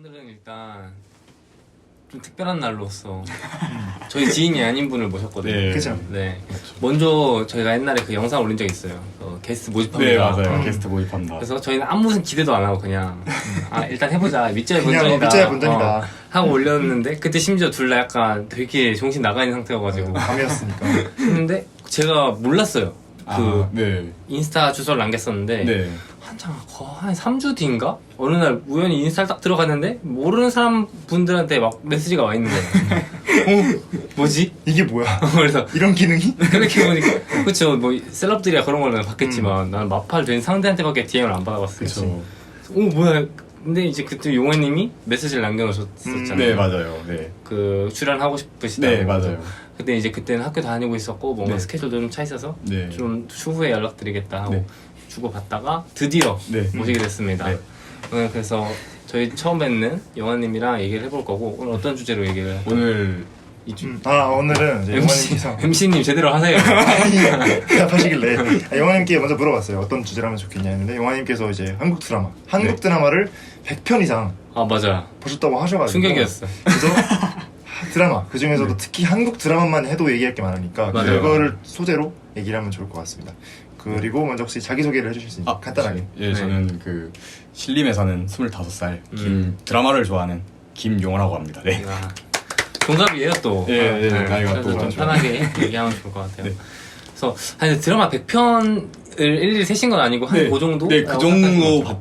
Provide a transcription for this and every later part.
오늘은 일단 좀 특별한 날로서 저희 지인이 아닌 분을 모셨거든요. 네. 그죠? 네. 먼저 저희가 옛날에 그 영상 올린 적 있어요. 게스트 네, 모집합니다. 맞아요. 게스트 모집한다. 그래서 저희는 아무 무슨 기대도 안 하고 그냥 일단 해보자. 밑자의 그냥 본전이다. 밑자의 본전이다. 하고 올렸는데 그때 심지어 둘 다 약간 되게 정신 나가 있는 상태여가지고 밤이었으니까. 했는데 제가 몰랐어요. 네. 인스타 주소를 남겼었는데 네. 한참 한 3주 뒤인가? 어느 날 우연히 인스타를 딱 들어갔는데 모르는 사람 분들한테 막 메시지가 와 있는 거예요. 뭐지? 이게 뭐야? 그래서 이런 기능이? 그렇게 보니까 그쵸, 뭐 셀럽들이야 그런 거는 받겠지만 나는 마팔 된 상대한테밖에 DM을 안 받아봤어요. 그쵸. 뭐야? 근데 이제 그때 용화님이 메시지를 남겨놓으셨잖아요. 네, 맞아요. 네. 그 출연하고 싶으시다고. 네, 맞아요. 그때 이제 그때는 학교 다니고 있었고 뭔가 네. 스케줄도 좀 차 있어서 네. 좀 추후에 연락드리겠다 하고 네. 주고받다가 드디어 네. 모시게 됐습니다. 네. 오늘 그래서 저희 처음 뵙는 영화님이랑 얘기를 해볼 거고 오늘 어떤 주제로 얘기를 할까요? 오늘 오늘은 이제 영화님께서 MC님 제대로 하세요. 대답하시길래 영화님께 먼저 물어봤어요. 어떤 주제를 하면 좋겠냐 했는데 영화님께서 이제 한국 드라마를 100편 이상 아 맞아, 보셨다고 하셔가지고 충격이었어. 그래서 드라마 그 중에서도 특히 한국 드라마만 해도 얘기할 게 많으니까 맞아요. 그거를 소재로 얘기를 하면 좋을 것 같습니다. 그리고 먼저 혹시 자기소개를 해주실 수 있나요? 간단하게. 예, 네. 저는 그 신림에 사는 25살 드라마를 좋아하는 김용호라고 합니다. 네. 아, 동갑이에요 또. 예, 예, 나이가 그래서 또 좀 맞죠. 편하게 얘기하면 좋을 것 같아요. 네. 그래서 아니, 드라마 100편을 일일이 세신 건 아니고 한 그 정도? 네, 그 정도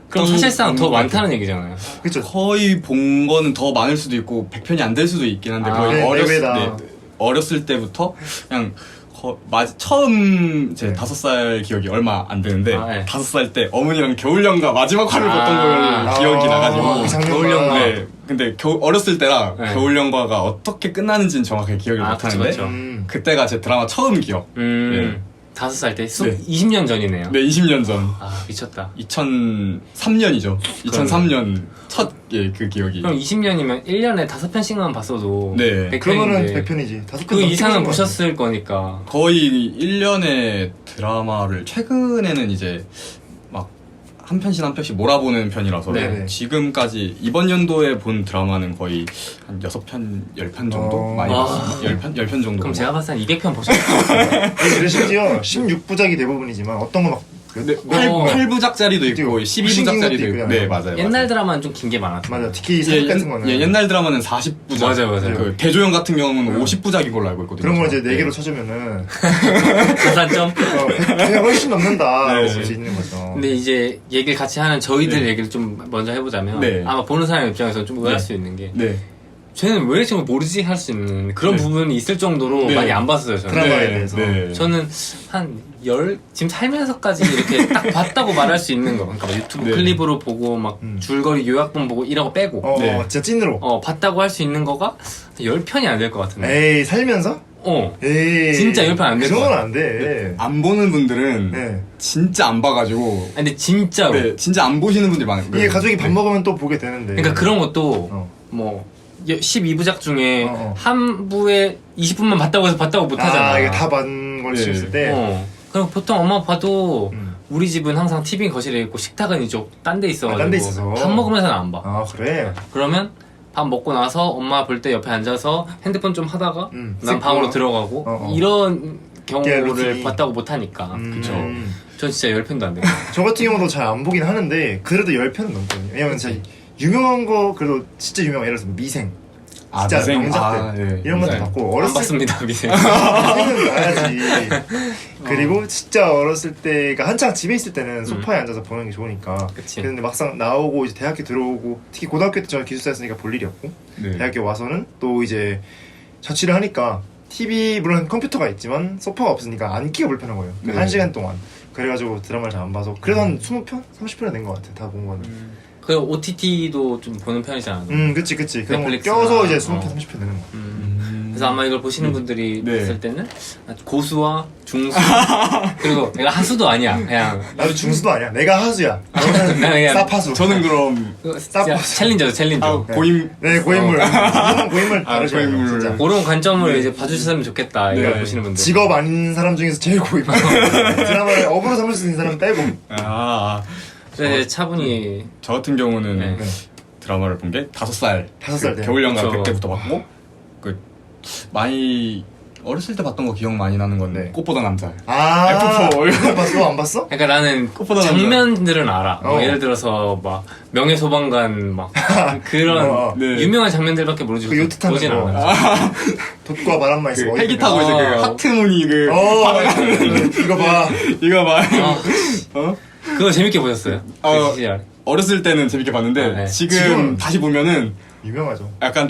그럼 사실상 더 많다는 얘기잖아요. 그렇죠. 거의 본 거는 더 많을 수도 있고 100편이 안 될 수도 있긴 한데 아, 거의 네, 어렸을 레벨다. 때 어렸을 때부터 그냥 처음 제 5살 기억이 얼마 안 되는데 아, 네. 5살 때 어머니랑 겨울연가 마지막 화를 봤던 걸 기억이 나가지고 겨울연가. 네, 근데 어렸을 때라 네. 겨울연가가 어떻게 끝나는지는 정확하게 기억을 아, 못하는데 그쵸. 그때가 제 드라마 처음 기억. 5살 때? 네. 20년 전이네요. 네, 20년 전. 아, 미쳤다. 2003년이죠. 2003년 첫 그 기억이. 그럼 20년이면 1년에 5편씩만 봤어도 네. 100편인데 그러면은 100편이지. 5편 그 이상은 보셨을 거니까. 거의 1년에 드라마를 최근에는 이제 막 한 편씩 한 편씩 몰아보는 편이라서 네네. 지금까지 이번 연도에 본 드라마는 거의 한 6편, 10편 정도 많이 아. 봤어요. 10편 정도. 그럼 제가 봤을 때 한 200편 보셨어요. 그리고 심지어 16부작이 대부분이지만 어떤 거막 네, 어. 8부작짜리도 있고 있고, 12부작짜리도 있고, 있고. 네, 맞아요. 옛날 드라마는 좀 긴 게 많았어요. 맞아. 특히 사극 같은 거는 옛날 드라마는 40부작. 맞아요. 그 대조영 같은 경우는 50부작인 걸로 알고 있거든요. 그런 거 이제 네. 4개로 쳐주면은 가산점? 100회 훨씬 넘는다 네. 볼 수 있는 거죠. 근데 이제 얘기를 같이 하는 저희들 네. 얘기를 좀 먼저 해보자면 네. 아마 보는 사람 입장에서 좀 의아할 네. 수 있는 게 네. 쟤는 왜 지금 모르지 할 수 있는 그런 네. 부분이 있을 정도로 네. 많이 안 봤어요 저는. 드라마에 대해서. 저는 지금 살면서까지 이렇게 딱 봤다고 말할 수 있는 거. 그러니까 막 유튜브 네. 클립으로 보고 막 줄거리 요약본 보고 이런 거 빼고 네. 진짜 찐으로. 봤다고 할 수 있는 거가 10편이 안 될 것 같은데. 에이 살면서? 에이 진짜 10편 안 될 그 것 정도는 같아. 안 돼. 안 보는 분들은 네. 진짜 안 봐가지고 근데 진짜로. 네, 진짜 안 보시는 분들이 많아요. 이게 가족이 밥 먹으면 또 보게 되는데. 그러니까 그런 것도 어. 뭐 12부작 중에 어. 한 부에 20분만 봤다고 해서 봤다고 못 하잖아. 이게 다 반 걸 네. 쳤을 때. 그럼 보통 엄마 아빠도 음. 우리 집은 항상 TV는 거실에 있고 식탁은 이쪽 딴 데 있어가지고 딴데 있어서. 밥 먹으면서는 안 봐. 아 그래? 그러면 밥 먹고 나서 엄마 볼 때 옆에 앉아서 핸드폰 좀 하다가 난 쓱 방으로 보고. 들어가고 이런 경우를 루틴이. 봤다고 못 하니까. 그쵸. 전 진짜 10편도 안 돼요. 저 같은 경우도 잘 안 보긴 하는데 그래도 10편은 넘거든요. 왜냐면 진짜 유명한 거 그래도 진짜 유명한 예를 들어서 미생 진짜 미생. 명작들 네. 이런 것도 미생. 봤고 안 어렸을 봤습니다 미생. 때는 봐야지. 그리고 진짜 어렸을 때가 한창 집에 있을 때는 소파에 앉아서 보는 게 좋으니까. 그치. 근데 막상 나오고 이제 대학교 들어오고 특히 고등학교 때 저는 기숙사였으니까 볼 일이 없고 네. 대학교 와서는 또 이제 자취를 하니까 TV 물론 컴퓨터가 있지만 소파가 없으니까 앉기가 불편한 거예요. 네. 1시간 동안. 그래가지고 드라마를 잘 안 봐서 그래도 한 20편? 30편은 된 것 같아 다 본 거는. 그리고 OTT도 좀 보는 편이잖아. 그치 그런 거 넷플릭스나, 껴서 이제 20편 30편 되는 거. 그래서 아마 이걸 보시는 분들이 네. 봤을 때는 고수와 중수 그리고 내가 하수도 아니야 그냥 나도 중수도 아니야. 내가 하수야. 나는 그냥 사파수. 저는 그럼 진짜 싸파수. 챌린저죠 챌린저. 고임 네 고인물. 이건 고인물 다르죠. 고인물. 진짜. 그런 관점을 이제 봐주셨으면 좋겠다 이걸 네. 보시는 분들. 직업 아닌 사람 중에서 제일 고인물. 드라마를 업으로 삼을 수 있는 사람 빼고. 그래서 차분히 저 같은 경우는 네. 드라마를 본 게 5살. 5살 때. 겨울연가 그쵸. 그때부터 봤고, 그, 많이, 어렸을 때 봤던 거 기억 많이 나는 건 네. 꽃보다 남자. 아, F4. 이거 봤어? 안 봤어? 그러니까 나는 꽃보다 남자. 장면들은 알아. 뭐 어. 예를 들어서 막 명예소방관 막 그런 어. 네. 유명한 장면들밖에 모르지. 그 요트 타는 보진 거. 않아. 돛과 바람만 있어. 그 헬기 타고 이제 그 어. 하트 무늬 그, 이거 봐. 이거 봐. 아, 어? 그거 재밌게 보셨어요? 어. 그 시절. 어렸을 때는 재밌게 봤는데, 아, 네. 지금 지금은- 다시 보면은 유명하죠. 약간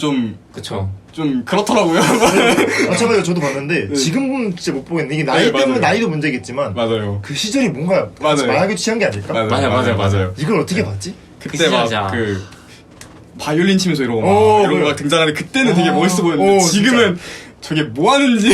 그쵸. 좀 그렇더라고요. 마찬가지로 저도 봤는데 네. 지금은 진짜 못 보겠네. 이게 나이 네, 때문에 맞아요. 나이도 문제겠지만 맞아요. 그 시절이 뭔가 맞아요. 마약에 취한 게 아닐까? 맞아요. 이걸 어떻게 봤지? 그때 시절이죠. 막 그 바이올린 치면서 이러고 막 오, 이런 그래. 거 등장하는데 그때는 되게 오, 멋있어 보였는데 오, 지금은 저게 뭐 하는지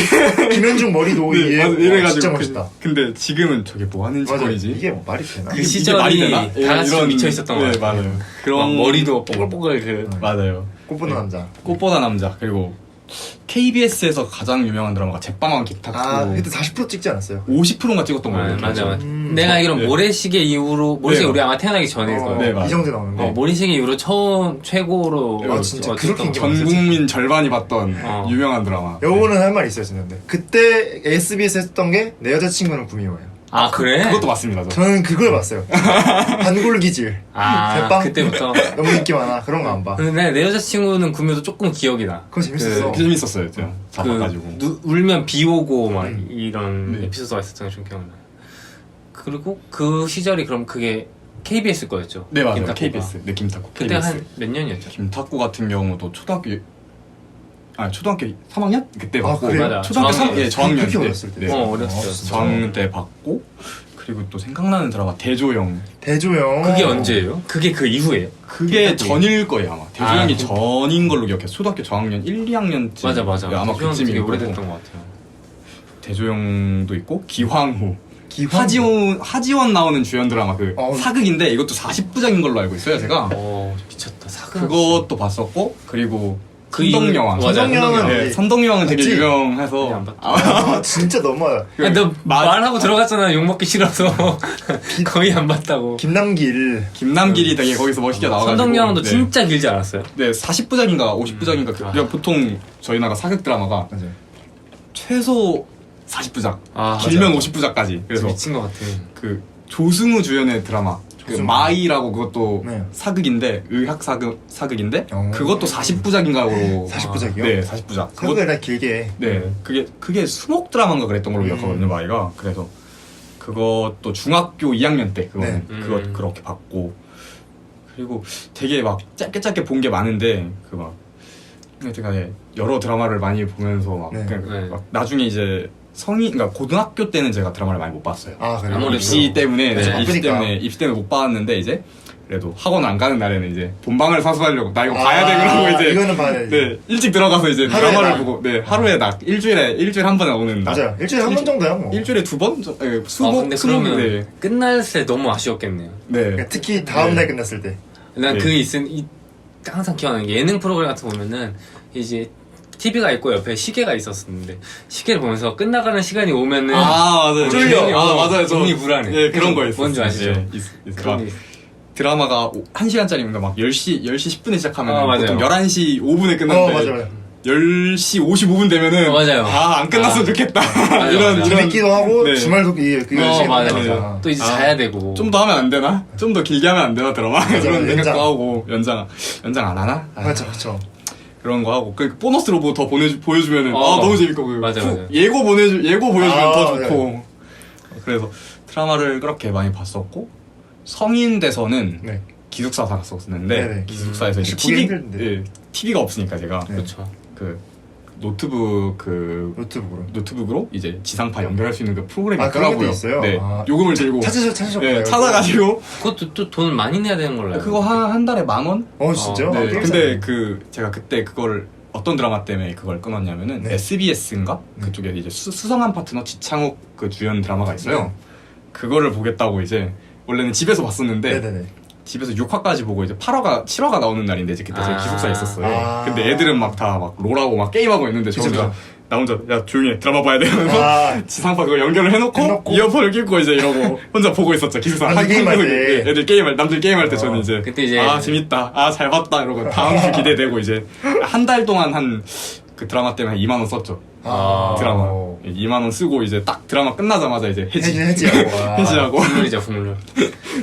김현중 머리도 네, 이게 맞아, 와, 이래가지고 진짜 멋있다. 근데 지금은 저게 뭐 하는 맞아. 짓거리지? 이게 뭐 말이 되나? 그 이게 시절이 말이 되나? 다 같이 좀 미쳐 있었던 것 네, 같아요. 맞아요. 막 그런 머리도 뽀글뽀글 그. 맞아요. 꽃보다 네. 남자. 꽃보다 남자 그리고 KBS에서 가장 유명한 드라마가 제빵왕 기타쿠 아, 그때 40% 찍지 않았어요? 50%가 찍었던 거예요. 맞아. 음. 내가 알기로는 네. 모래시계 이후로 모래시계 네. 우리 아마 태어나기 전일 거예요. 네, 맞아요. 이정재 나오는 거. 모래시계 이후로 처음 최고로 아, 진짜 찍었던 그렇게 거. 전 국민 절반이 봤던 어. 유명한 드라마. 요거는 할 말이 있었는데 그때 SBS 했던 게 내 여자친구는 구미호예요. 아 그래? 그것도 맞습니다. 저. 저는 그걸 봤어요. 단골기질. 아 제빵? 그때부터. 너무 인기 많아. 그런 거 안 봐. 근데 내 여자친구는 구미호도 조금 기억이 나. 그거 재밌었어. 재밌었어요. 제가 그 잡아가지고. 울면 비 오고 막 이런 네. 에피소드가 있었던 게 좀 기억나. 그리고 그 시절이 그럼 그게 KBS 거였죠? 네 맞아요. 김탁구가. KBS. 네 김탁구. 그때 KBS. 한 몇 년이었죠? 김탁구 같은 경우도 초등학교 3학년 그때 아, 봤고 그래요? 맞아. 초등학교 저학년. 3 예, 저학년 그렇게 때. 어렸을 때. 네. 어렸어요. 진짜. 저학년 때 봤고 그리고 또 생각나는 드라마 대조영. 대조영. 그게 언제예요? 그게 그 이후예요? 그게 김탁구. 전일 거예요 아마. 대조영이 아, 전인 걸로 기억해요. 초등학교 저학년 1, 2학년쯤. 맞아. 아마 대조영 그쯤일 되게 거고. 오래됐던 것 같아요. 대조영도 있고 기황후. 기환. 하지원 나오는 주연 드라마 그 어. 사극인데 이것도 40부작인 걸로 알고 있어요 제가. 미쳤다. 사극. 그것도 봤었고 그리고 그 선덕여왕. 맞아. 선덕여왕은 네, 선덕여왕은 되게 맞지? 유명해서 아니, 안 봤죠. 아, 진짜 너무하다. 야, 너 마- 말하고 들어갔잖아. 욕먹기 싫어서 거의 안 봤다고. 김남길. 김남길이 되게 거기서 멋있게 나와가지고 선덕여왕도 네. 진짜 길지 않았어요? 네 40부작인가 50부작인가 아. 그냥 보통 저희 나라 사극 드라마가 맞아요. 최소 40부작 아, 길면 맞아. 50부작까지 그래서 미친 것 같아. 그 조승우 주연의 드라마 그 조승우. 마이라고 그것도 네. 사극인데 의학 사극인데 어. 그것도 40부작인가로 40부작이요? 네 40부작 그걸 다 길게 해. 네 그게 수목 드라마인가 그랬던 걸로 기억하거든요 마이가 그래서 그것도 중학교 2학년 때 그거는 네. 그것 그렇게 봤고 그리고 되게 막 짧게 본 게 많은데 그 막 제가 여러 드라마를 많이 보면서 막, 네. 그냥 네. 막 나중에 이제 그러니까 고등학교 때는 제가 드라마를 많이 못 봤어요. 아, 그래요? 아무래도. 입시 때문에 네. 입시 때문에 못 봤는데 이제 그래도 학원 안 가는 날에는 이제 본방을 사수하려고 나 이거 아, 봐야 돼 그러고 이제 이거는 봐야지. 네 일찍 들어가서 이제 하루에 드라마를 나. 보고 네 하루에 일주일에 한 번에 오는 날 맞아요. 일주일에 한 번 정도야, 뭐. 일주일에 두 번? 근데 그러면 네. 끝날 때 너무 아쉬웠겠네요. 네. 그러니까 특히 다음날 끝났을 때. 난 네. 그 항상 기억나는 게 예능 프로그램 같은 거 보면은 이제 TV가 있고 옆에 시계가 있었는데 시계를 보면서 끝나가는 시간이 오면은 아 맞아요. 쫄려. 아 맞아요. 저 몸이 불안해. 네 그런 거 있어요. 뭔지 아시죠? 막 그런 게 드라마가 1시간짜리인가 막 10시 10분에 시작하면 맞아요. 보통 11시 5분에 끝났는데 맞아. 10시 55분 되면은 맞아요. 안 끝났으면 좋겠다. 맞아, 이런 맞아. 재밌기도 하고 네. 주말도 그게 맞아. 맞아. 또 이제 자야 되고. 좀 더 하면 안 되나? 좀 더 길게 하면 안 되나 드라마? 그런 연장. 생각도 하고 연장 안 하나? 맞죠, 그렇죠. 그런 거 하고 그 보너스로 뭐 더 보여주면은 어. 너무 재밌고 그 맞아, 맞아. 예고 보여주면 아, 더 네. 좋고 그래서 드라마를 그렇게 많이 봤었고 성인 돼서는 네. 기숙사 살았었는데 네네. 기숙사에서 이제 보기 힘든데. TV가 없으니까 제가 네. 그렇죠. 그 노트북으로. 노트북으로 이제 지상파 연결할 수 있는 그 프로그램이 아, 그런 있더라고요. 것도 있어요? 네, 아. 요금을 들고 찾으셨나요? 네, 찾아가지고 그것도 또 돈을 많이 내야 되는 걸로 알고 그거 한 달에 10,000원? 진짜요? 네, 아, 꽤 근데 싸네. 제가 그때 그걸 어떤 드라마 때문에 그걸 끊었냐면은 네. SBS인가 그쪽에 이제 수성한 파트너 지창욱 그 주연 드라마가 있어요. 네. 그거를 보겠다고 이제 원래는 집에서 봤었는데 네네네. 집에서 6화까지 보고 이제 7화가 나오는 날인데 이제 그때 제가 아. 기숙사에 있었어요. 아. 근데 애들은 막 다 막 롤하고 막 게임하고 있는데 저 그쵸, 혼자 그쵸. 나 혼자 야 조용히 해 드라마 봐야 돼 하면서 아. 지상파 그거 연결을 해놓고 이어폰을 끼고 이제 이러고 혼자 보고 있었죠. 기숙사 남들 게임할 때. 애들 게임할 남들 게임할 때 저는 이제 그때 이제 아 재밌다 아 잘 봤다 이러고 다음 주 기대되고 이제 한 달 동안 한 그 드라마 때문에 한 2만 원 썼죠. 아. 드라마 오. 2만 원 쓰고 이제 딱 드라마 끝나자마자 이제 해지하고. 와. 해지하고 국물이죠 국물.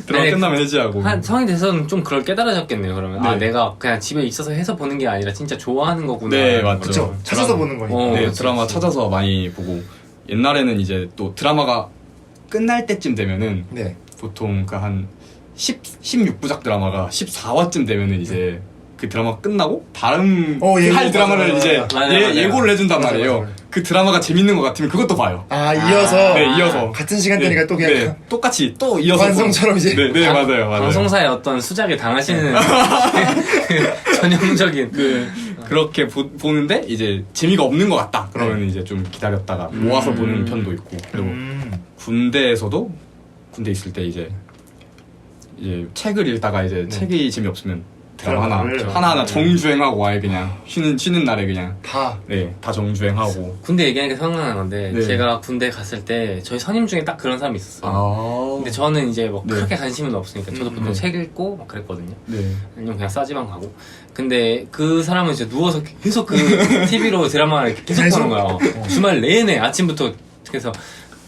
드라마 네, 끝나면 해지하고 한 성인 돼서는 좀 그걸 깨달아졌겠네요. 그러면 아 네. 내가 그냥 집에 있어서 해서 보는 게 아니라 진짜 좋아하는 거구나. 네, 맞죠. 그렇죠. 찾아서 보는 거니까. 어, 네, 그렇지, 드라마 그렇지. 찾아서 많이 보고 옛날에는 이제 또 드라마가 끝날 때쯤 되면은 네. 보통 그 한 16부작 드라마가 14화쯤 되면은 이제 그 드라마 끝나고 다음 예고, 할 드라마를 맞아, 이제 맞아. 맞아요. 예고를 해준단 맞아, 말이에요. 맞아. 그 드라마가 재밌는 것 같으면 그것도 봐요. 아 이어서. 네, 이어서. 같은 시간대니까 또 그냥 네, 똑같이 또 이어서 관성처럼 이제. 네, 네, 맞아요. 방송사의 어떤 수작에 당하시는 그 전형적인 네, 그렇게 보는데 이제 재미가 없는 것 같다. 그러면 이제 좀 기다렸다가 모아서 보는 편도 있고 그리고 군대에서도 군대 있을 때 이제 책을 읽다가 이제 책이 재미없으면 드라마 드라마를. 하나하나 정주행하고 아예 그냥 쉬는 날에 그냥 다. 다 정주행하고 군대 얘기하니까 생각나는 건데 네. 제가 군대 갔을 때 저희 선임 중에 딱 그런 사람이 있었어요. 아 근데 저는 이제 뭐 네. 그렇게 관심은 없으니까 저도 보통 네. 책 읽고 막 그랬거든요. 네. 아니면 그냥 싸지방 가고. 근데 그 사람은 이제 누워서 계속 그 TV로 드라마를 이렇게 계속 계속? 보는 거야. 주말 내내 아침부터. 그래서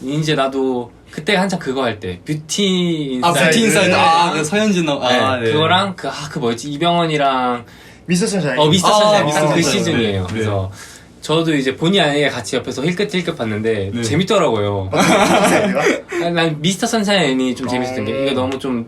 이제 나도 그때 한참 그거 할 때 뷰티 인사이드. 뷰티 인사이드 네. 그 서현진 네, 그거랑 그 뭐였지 이병헌이랑 미스터 선샤인. 미스터 선샤인 미스터 그 선샤인. 시즌이에요. 네. 그래서 저도 이제 본의 아니게 같이 옆에서 힐끗힐끗 봤는데 네. 재밌더라고요. 미스터 난 미스터 선샤인이 좀 재밌었던 게 이게 어. 너무 좀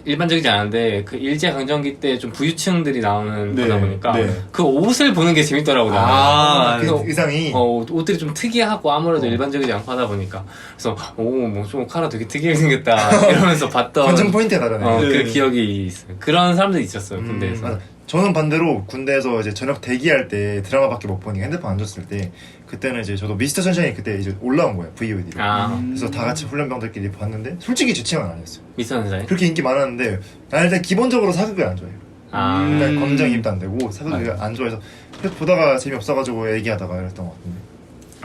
일반적이지 않은데 그 일제 강점기 때 좀 부유층들이 나오는 네, 거다 보니까 네. 그 옷을 보는 게 재밌더라고 나는. 아, 그래서 의상이. 옷들이 좀 특이하고 아무래도 일반적이지 않고 하다 보니까 그래서 뭐좀 카라 되게 특이하게 생겼다 이러면서 봤던 관전 포인트가 다르네. 그 네. 기억이 있어요. 그런 사람들이 있었어요 군대에서. 맞아. 저는 반대로 군대에서 이제 저녁 대기할 때 드라마밖에 못 보니까 핸드폰 안 줬을 때 그때는 이제 저도 미스터 선샤인이 그때 이제 올라온 거예요 VOD로. 아 그래서 다 같이 훈련병들끼리 봤는데 솔직히 제 취향은 아니었어요. 미스터 선샤인. 그렇게 인기 많았는데 나 일단 기본적으로 사극을 안 좋아해요. 일단 검정 입도 안 되고 사극을 안 좋아해서 그래서 보다가 재미없어가지고 얘기하다가 이랬던 것 같은데.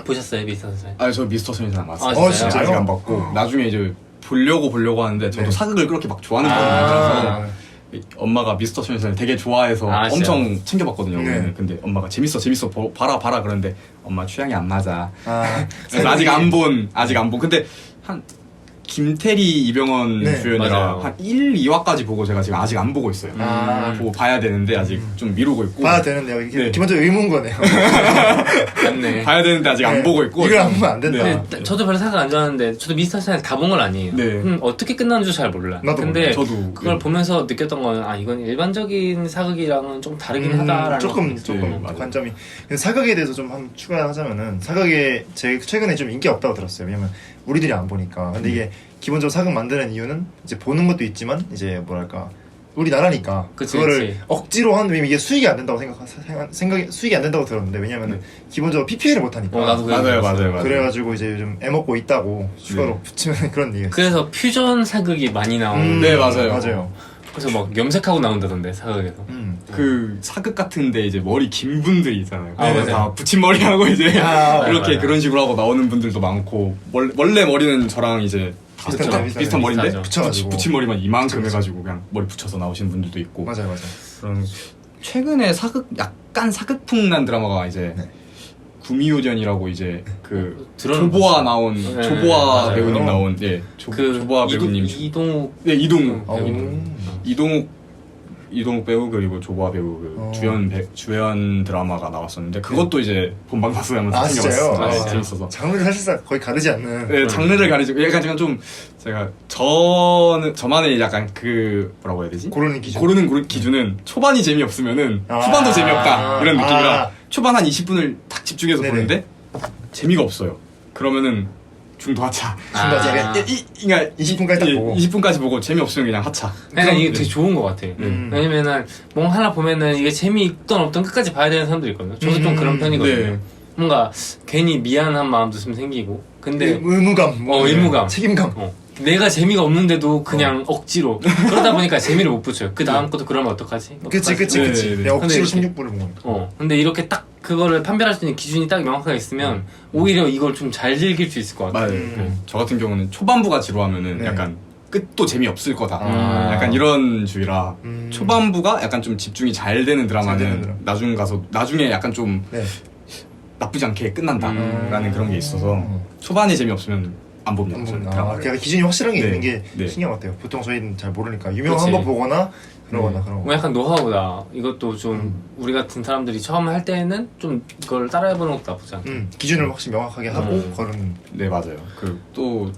보셨어요 미스터 선샤인? 저 미스터 선샤인 안 봤어요. 아, 진짜요? 아직 안 봤고 나중에 이제 보려고 하는데 저도 네. 사극을 그렇게 막 좋아하는 편은 아. 아니라서 엄마가 미스터 선샤인을 되게 좋아해서 엄청 챙겨봤거든요. 네. 근데 엄마가 재밌어 봐라 그러는데 엄마 취향이 안 맞아. 그래서 사극이- 아직 안 본. 근데 한 김태리 이병헌 네, 주연이라 맞아요. 한 1, 2화까지 보고 제가 지금 아직 안 보고 있어요. 보고 봐야 되는데 아직 좀 미루고 있고. 봐야 되는데요. 이게 네. 기본적으로 의문 거네요. 맞네. 봐야 되는데 아직 안 네. 보고 있고. 이걸 안 보면 안 된다. 네. 근데 저도 별로 사극 안 좋아하는데 저도 미스터 선샤인 다 본 건 아니에요. 네. 어떻게 끝나는 줄 잘 몰라. 나도 근데 몰라요. 저도. 그걸 네. 보면서 느꼈던 거는 이건 일반적인 사극이랑은 좀 다르긴 하다라는 조금 네, 맞아요. 관점이. 근데 사극에 대해서 좀 한번 추가하자면은 사극에 제 최근에 좀 인기 없다고 들었어요. 왜냐면 우리들이 안 보니까. 근데 이게 기본적으로 사극 만드는 이유는 이제 보는 것도 있지만 이제 뭐랄까 우리나라니까 그치, 그거를 그치. 억지로 하는 왜냐면 이게 수익이 안 된다고 생각이 수익이 안 된다고 들었는데 왜냐면은 기본적으로 PPL을 못 하니까. 나도 그래. 맞아요. 그래가지고 이제 요즘 애먹고 있다고 추가로 붙이면 그런 얘기가 있어요. 그래서 퓨전 사극이 많이 나오는. 네, 맞아요. 맞아요. 그래서 막 염색하고 나온다던데 사극에서. 그 사극 같은데 이제 머리 긴 분들이 있잖아요. 아, 그래서 맞아요. 다 붙임머리 하고 이제 아, 이렇게 맞아요. 그런 식으로 하고 나오는 분들도 많고 원래 머리는 저랑 이제 다 비슷하죠, 비슷한 머리인데 비슷하죠. 붙여가지고. 붙임머리만 이만큼 그쵸. 해가지고 그냥 머리 붙여서 나오시는 분들도 있고 맞아요. 그런 최근에 약간 사극풍 난 드라마가 이제 네. 구미호전이라고 이제 그 들어는 조보아 봤어요. 나온 네, 조보아 맞아요. 배우님 나온 조보아 배우님 이동욱 네 이동욱 어. 이동욱 배우 그리고 조보아 배우 그 주연 드라마가 나왔었는데 그것도 이제 본방 사수하면서 아, 진짜요? 챙겨봤어요. 네, 아, 재밌어서. 장르를 사실상 거의 가르지 않는. 네, 장르를 가리지. 약간 좀 제가 저만의 약간 그 뭐라고 해야 되지? 고르는 기준. 고르는 기준은 초반이 재미없으면은 아. 후반도 재미없다 이런 느낌이라 아. 초반 한 20분을 딱 집중해서 네네. 보는데 재미가 없어요. 그러면은 중도하차. 중도하차. 그러니까 20분까지 딱 보고. 20분까지 보고 재미없으면 그냥 하차. 그러니까 이게 되게 좋은 것 같아. 음. 왜냐면은 뭐 하나 보면은 이게 재미있던 없던 끝까지 봐야 되는 사람들이 있거든요. 저도 좀 그런 편이거든요. 네. 뭔가 괜히 미안한 마음도 좀 생기고. 근데 의무감. 의무감. 책임감. 내가 재미가 없는데도 그냥 억지로 그러다 보니까 재미를 못 붙여요. 그 다음 것도 그러면 어떡하지? 그치 그치 네, 그치. 네, 네. 내가 억지로 근데 16분을 보니까. 근데 이렇게 딱 그거를 판별할 수 있는 기준이 딱 명확하게 있으면 오히려 이걸 좀 잘 즐길 수 있을 것 같아요. 맞아요. 저 같은 경우는 초반부가 지루하면은 네. 약간 끝도 재미없을 거다. 아. 약간 이런 주의라 초반부가 약간 좀 집중이 잘 되는 잘 되는 드라마는 드라마. 나중 가서 나중에 약간 좀 네. 나쁘지 않게 끝난다라는 그런 게 있어서 음. 초반에 재미없으면 안 봅니다. 한 저는 번, 드라마를. 그러니까 기준이 확실한 게 네. 있는 게 네. 신기한 것 같아요. 보통 저희는 잘 모르니까 유명한 그치. 거 보거나 그러거나 그런 거. 뭐 약간 노하우다. 이것도 좀 우리 같은 사람들이 처음 할 때는 좀 이걸 따라해보는 것도 나쁘지 않다. 기준을 확실히 명확하게 하고 거는. 네 맞아요. 그 또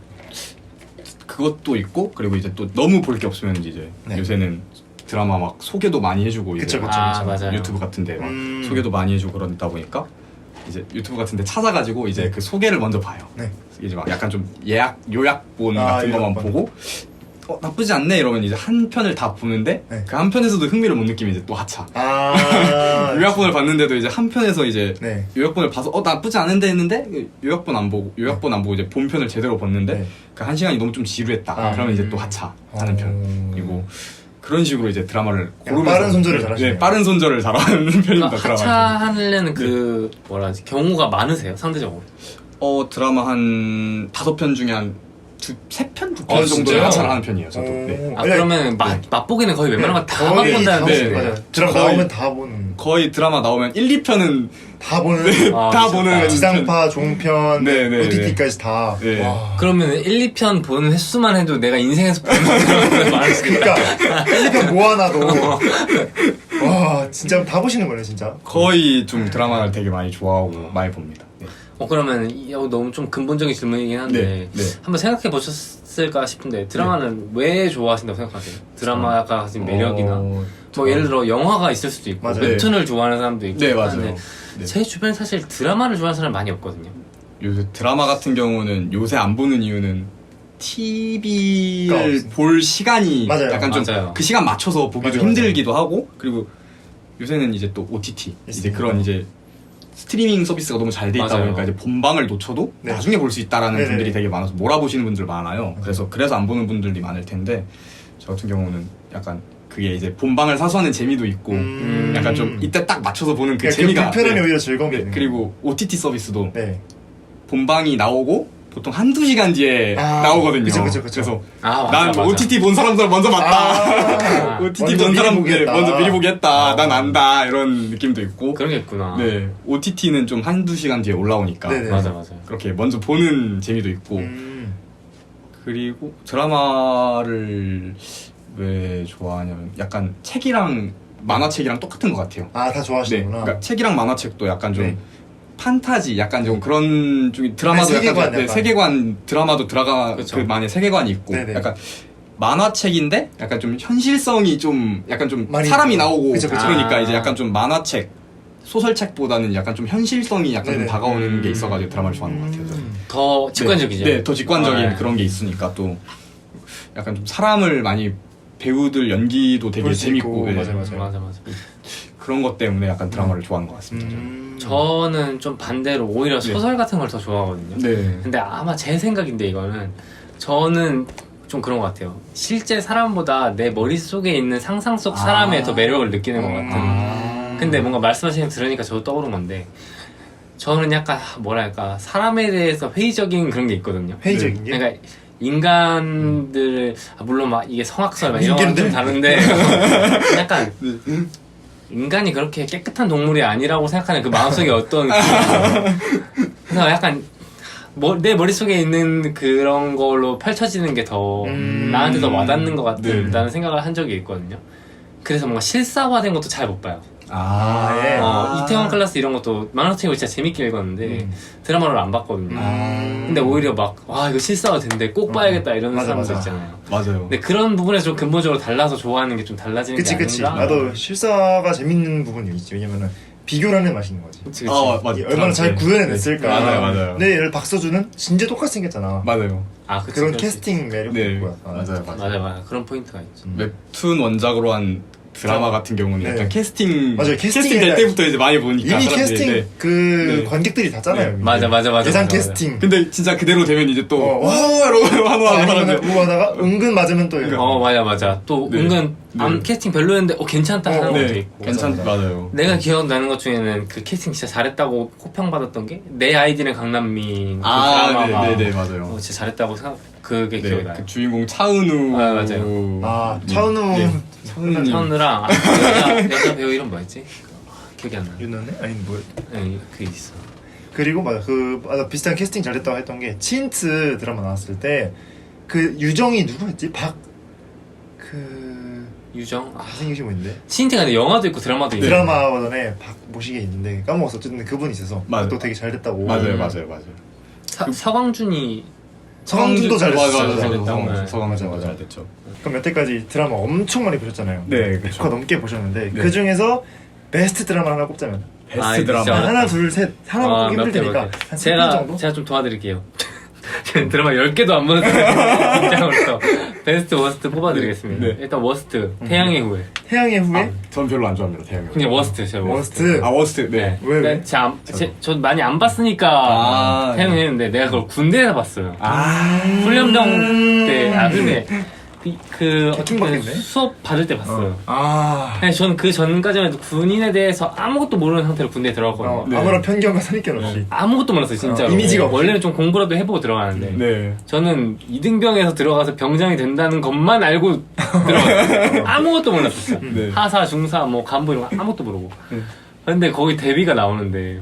그것도 있고 그리고 이제 또 너무 볼 게 없으면 이제 네. 요새는 드라마 막 소개도 많이 해주고 이제 그쵸, 그쵸. 맞아요. 유튜브 같은데 막 음. 소개도 많이 해주고 그러다 보니까 이제 유튜브 같은데 찾아가지고 이제 그 소개를 먼저 봐요. 네. 이제 막 약간 좀 요약본 아, 같은 것만 요약본. 보고 나쁘지 않네 이러면 이제 한 편을 다 보는데 네. 그 한 편에서도 흥미를 못 느끼면 이제 또 하차. 아. 요약본을 봤는데도 이제 한 편에서 이제 네. 요약본을 봐서 나쁘지 않은데 했는데 요약본 안 보고 이제 본편을 제대로 봤는데 네. 그 한 시간이 너무 좀 지루했다. 아. 그러면 이제 또 하차하는 편이고 그런 식으로 이제 드라마를 약간 고르면서 빠른 손절을 잘하시네요. 네, 빠른 손절을 잘하는 편입니다. 그러니까 드라마. 하차하려는 그 뭐라 하지 경우가 많으세요 상대적으로? 드라마 한 5편 중에 한 3편? 2편 정도를 진짜요? 하차를 하는 편이에요. 저도. 오. 네. 아 그러면 맛보기는 거의 웬만한 거 다 거의 맛본다는 다 뜻이네. 맞아요. 드라마 거의- 나오면 다 보는. 거의 드라마 나오면 1, 2편은 다 보는. 아, 다 미쳤다. 보는 지상파, 종편, 네, 네, OTT까지 다. 네. 와. 그러면 1, 2편 보는 횟수만 해도 내가 인생에서 보는 드라마가 많을 수 있다. 그러니까 1, 2편 모아놔도 와 진짜 다 보시는 거네 진짜. 거의 좀 드라마를 되게 많이 좋아하고 많이 봅니다. 네. 그러면 너무 좀 근본적인 질문이긴 한데 네, 네. 한번 생각해 보셨을까 싶은데 드라마는 왜 좋아하신다고 생각하세요? 드라마가 가진 매력이나 뭐 예를 들어 영화가 있을 수도 있고 맞아요. 웹툰을 좋아하는 사람도 있고 네, 맞아요. 하는데 네. 제 주변에 사실 드라마를 좋아하는 사람이 많이 없거든요. 요새 드라마 같은 경우는 요새 안 보는 이유는 TV를 없습니다. 볼 시간이 맞아요. 약간 좀 맞아요. 그 시간 맞춰서 보기도 맞아요. 힘들기도 하고 그리고 요새는 이제 또 OTT 이제 있습니다. 그런 이제 스트리밍 서비스가 너무 잘 돼 있다 맞아요. 보니까 이제 본방을 놓쳐도 네. 나중에 볼 수 있다라는 네네. 분들이 되게 많아서 몰아보시는 분들 많아요. 그래서 안 보는 분들이 많을 텐데 저 같은 경우는 약간 그게 이제 본방을 사서 하는 재미도 있고 약간 좀 이때 딱 맞춰서 보는 그 그러니까 재미가 그 불편함이 네. 오히려 즐거움이 네, 있는 그리고 OTT 서비스도 네. 본방이 나오고 보통 한두 시간 뒤에 아, 나오거든요. 그쵸. 그래서 아 난 맞아. OTT 본 사람들 먼저 봤다. 아, OTT 먼저 본 미리 사람들 보겠다. 먼저 미리 보겠다. 난 안다. 이런 느낌도 있고. 그런 게 있구나. 네. OTT는 좀 한두 시간 뒤에 올라오니까 네네. 맞아. 그렇게 먼저 보는 재미도 있고. 음. 그리고 드라마를 왜 좋아하냐면 약간 책이랑 만화책이랑 똑같은 것 같아요. 아, 다 네. 좋아하시는구나. 그러니까 책이랑 만화책도 약간 좀 네. 판타지 약간 좀 그런 좀 드라마도 네, 세계관 약간, 네, 약간. 세계관 드라마도 들어가 그쵸. 그 만의 세계관이 있고 네네. 약간 만화책인데 약간 좀 현실성이 좀 약간 좀 많이 사람이 있고. 나오고 그쵸, 그쵸. 그러니까 아. 이제 약간 좀 만화책 소설책보다는 약간 좀 현실성이 약간 좀 네네. 다가오는 게 있어가지고 드라마를 좋아하는 것 같아요. 저는. 더 직관적이죠. 네, 더 직관적인 아, 그런 게 있으니까 또 약간 좀 사람을 많이 배우들 연기도 되게 볼 수 재밌고 있고, 네. 맞아요. 맞아. 그런 것 때문에 약간 드라마를 좋아하는 것 같습니다. 저는 좀 반대로 오히려 네. 소설 같은 걸 더 좋아하거든요. 네. 근데 아마 제 생각인데 이거는 저는 좀 그런 것 같아요. 실제 사람보다 내 머릿속에 있는 상상 속 사람에 더 매력을 느끼는 것 같아요. 근데 뭔가 말씀하시는 거 들으니까 저도 떠오른 건데 저는 약간 뭐랄까 사람에 대해서 회의적인 그런 게 있거든요. 회의적인 게? 그러니까 인간들을 물론 막 이게 성악설 막 이런 건 좀 인간들? 다른데 약간 인간이 그렇게 깨끗한 동물이 아니라고 생각하는 그 마음속에 어떤 그래서 약간 내 머릿속에 있는 그런 걸로 펼쳐지는 게 더 나한테 더 와닿는 것 같다는 생각을 한 적이 있거든요. 그래서 뭔가 실사화된 것도 잘 못 봐요. 예. 이태원 클래스 이런 것도 만화책을 진짜 재밌게 읽었는데 드라마를 안 봤거든요. 근데 오히려 막 와 이거 실사화 된대 꼭 봐야겠다 이런 맞아, 사람들 맞아. 있잖아요. 맞아요. 근데 그런 부분에서 좀 근본적으로 달라서 좋아하는 게 좀 달라지는 그치 게 그치. 아닌가? 나도 실사가 재밌는 부분이 있지. 왜냐면은 비교라는 맛이 있는 거지. 그치. 맞아. 이게 얼마나 잘 구현해냈을까. 맞아요. 근데 얘를 박서준은 진짜 똑같이 생겼잖아. 맞아요. 아, 그치, 그런 그럴 수 있지. 캐스팅 매력도 네. 있고 약간. 맞아요. 맞아 그런 포인트가 있지. 웹툰 원작으로 한 드라마 같은 경우는 네. 약간 캐스팅 맞아요. 캐스팅 될 때부터 이제 많이 보니까 이미 사람들이. 캐스팅 네. 그 네. 관객들이 다 짜나요. 네. 이미. 맞아. 예상 맞아. 캐스팅. 근데 진짜 그대로 되면 이제 또 어, 와 이러고 환호하는 사람들. 아니면 우하다가 은근 맞으면 또 이거. 맞아. 또 네. 은근 네. 캐스팅 별로였는데 괜찮다 하는 것도 네, 있고. 맞아요. 내가 기억나는 것 중에는 그 캐스팅 진짜 잘했다고 호평 받았던 게 내 아이디는 강남민 그 드라마가 네, 맞아요. 진짜 잘했다고 생각 그게 네, 기억이 나요. 그 주인공 차은우. 아, 맞아요. 아 차은우 네. 차은우랑 여자 배우 이름 뭐였지? 기억이 안 나. 윤호네? 아니 뭐 네, 그 있어. 그리고 맞아 비슷한 캐스팅 잘했다고 했던 게 친츠 드라마 나왔을 때 그 유정이 누구였지? 유정. 잘생기신 분인데 신인태가 근데 영화도 있고 드라마도 있고. 드라마 버전에 박모시게 있는데 까먹었어. 어쨌든 그분이 있어서 맞아요. 또 되게 잘됐다고. 맞아요. 서광준이 서광준도 잘했어. 맞아. 서광준 잘 됐죠. 그럼 여태까지 드라마 엄청 많이 보셨잖아요. 네, 그렇죠. 100화 넘게 보셨는데 네. 그 중에서 베스트 드라마 하나 꼽자면 베스트 드라마. 진짜. 하나 둘 셋 하나 꼽기 몇 힘들 개, 테니까 몇 개. 한 3분 정도? 제가 좀 도와드릴게요. 드라마 10개도 안 보는 입장으로서 베스트 워스트 뽑아드리겠습니다. 네. 일단 워스트 태양의 후예. 태양의 후예? 전 별로 안 좋아합니다. 태양이. 그냥 워스트 제가 워스트. 아 워스트. 네. 왜? 전 많이 안 봤으니까 아, 태양의 했는데 내가 그걸 군대에서 봤어요. 아. 훈련병 때 근데 어쨌든 받겠네? 수업 받을 때 봤어요. 아 근데 저는 그 전까지만 해도 군인에 대해서 아무것도 모르는 상태로 군대에 들어갔거든요. 네. 아무런 편견과 선입견 없이 아무것도 몰랐어요, 진짜로. 이미지가 없이? 원래는 좀 공부라도 해보고 들어가는데. 네. 저는 이등병에서 들어가서 병장이 된다는 것만 알고 들어갔어요. 아무것도 몰랐었어요. 네. 하사, 중사, 뭐 간부 이런 거 아무것도 모르고. 근데 거기 데뷔가 나오는데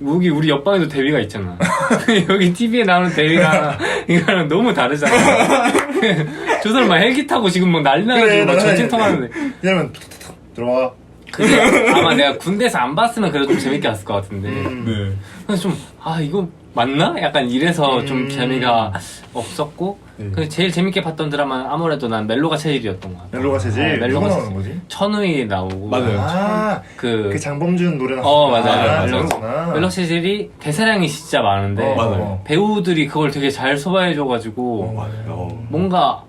여기 우리 옆방에도 데뷔가 있잖아. 여기 TV에 나오는 데뷔가 이거랑 너무 다르잖아. 저 사람 막 헬기 타고 지금 막 난리 나가지고 막 전쟁통 하는데. 이러면 들어와. 근데 아마 내가 군대에서 안 봤으면 그래도 좀 재밌게 봤을 것 같은데. 네. 그래서 좀 이거 맞나? 약간 이래서 좀 재미가 없었고. 네. 그 제일 재밌게 봤던 드라마는 아무래도 난 멜로가 체질이었던 것 같아. 멜로가 체질? 누가 멜로가 나오는 거지? 천우희 나오고. 맞아요. 그 장범준 노래 나왔어. 맞아요. 멜로구나. 멜로 체질이 대사량이 진짜 많은데. 맞아요. 배우들이 그걸 되게 잘 소화해줘가지고. 맞아요. 뭔가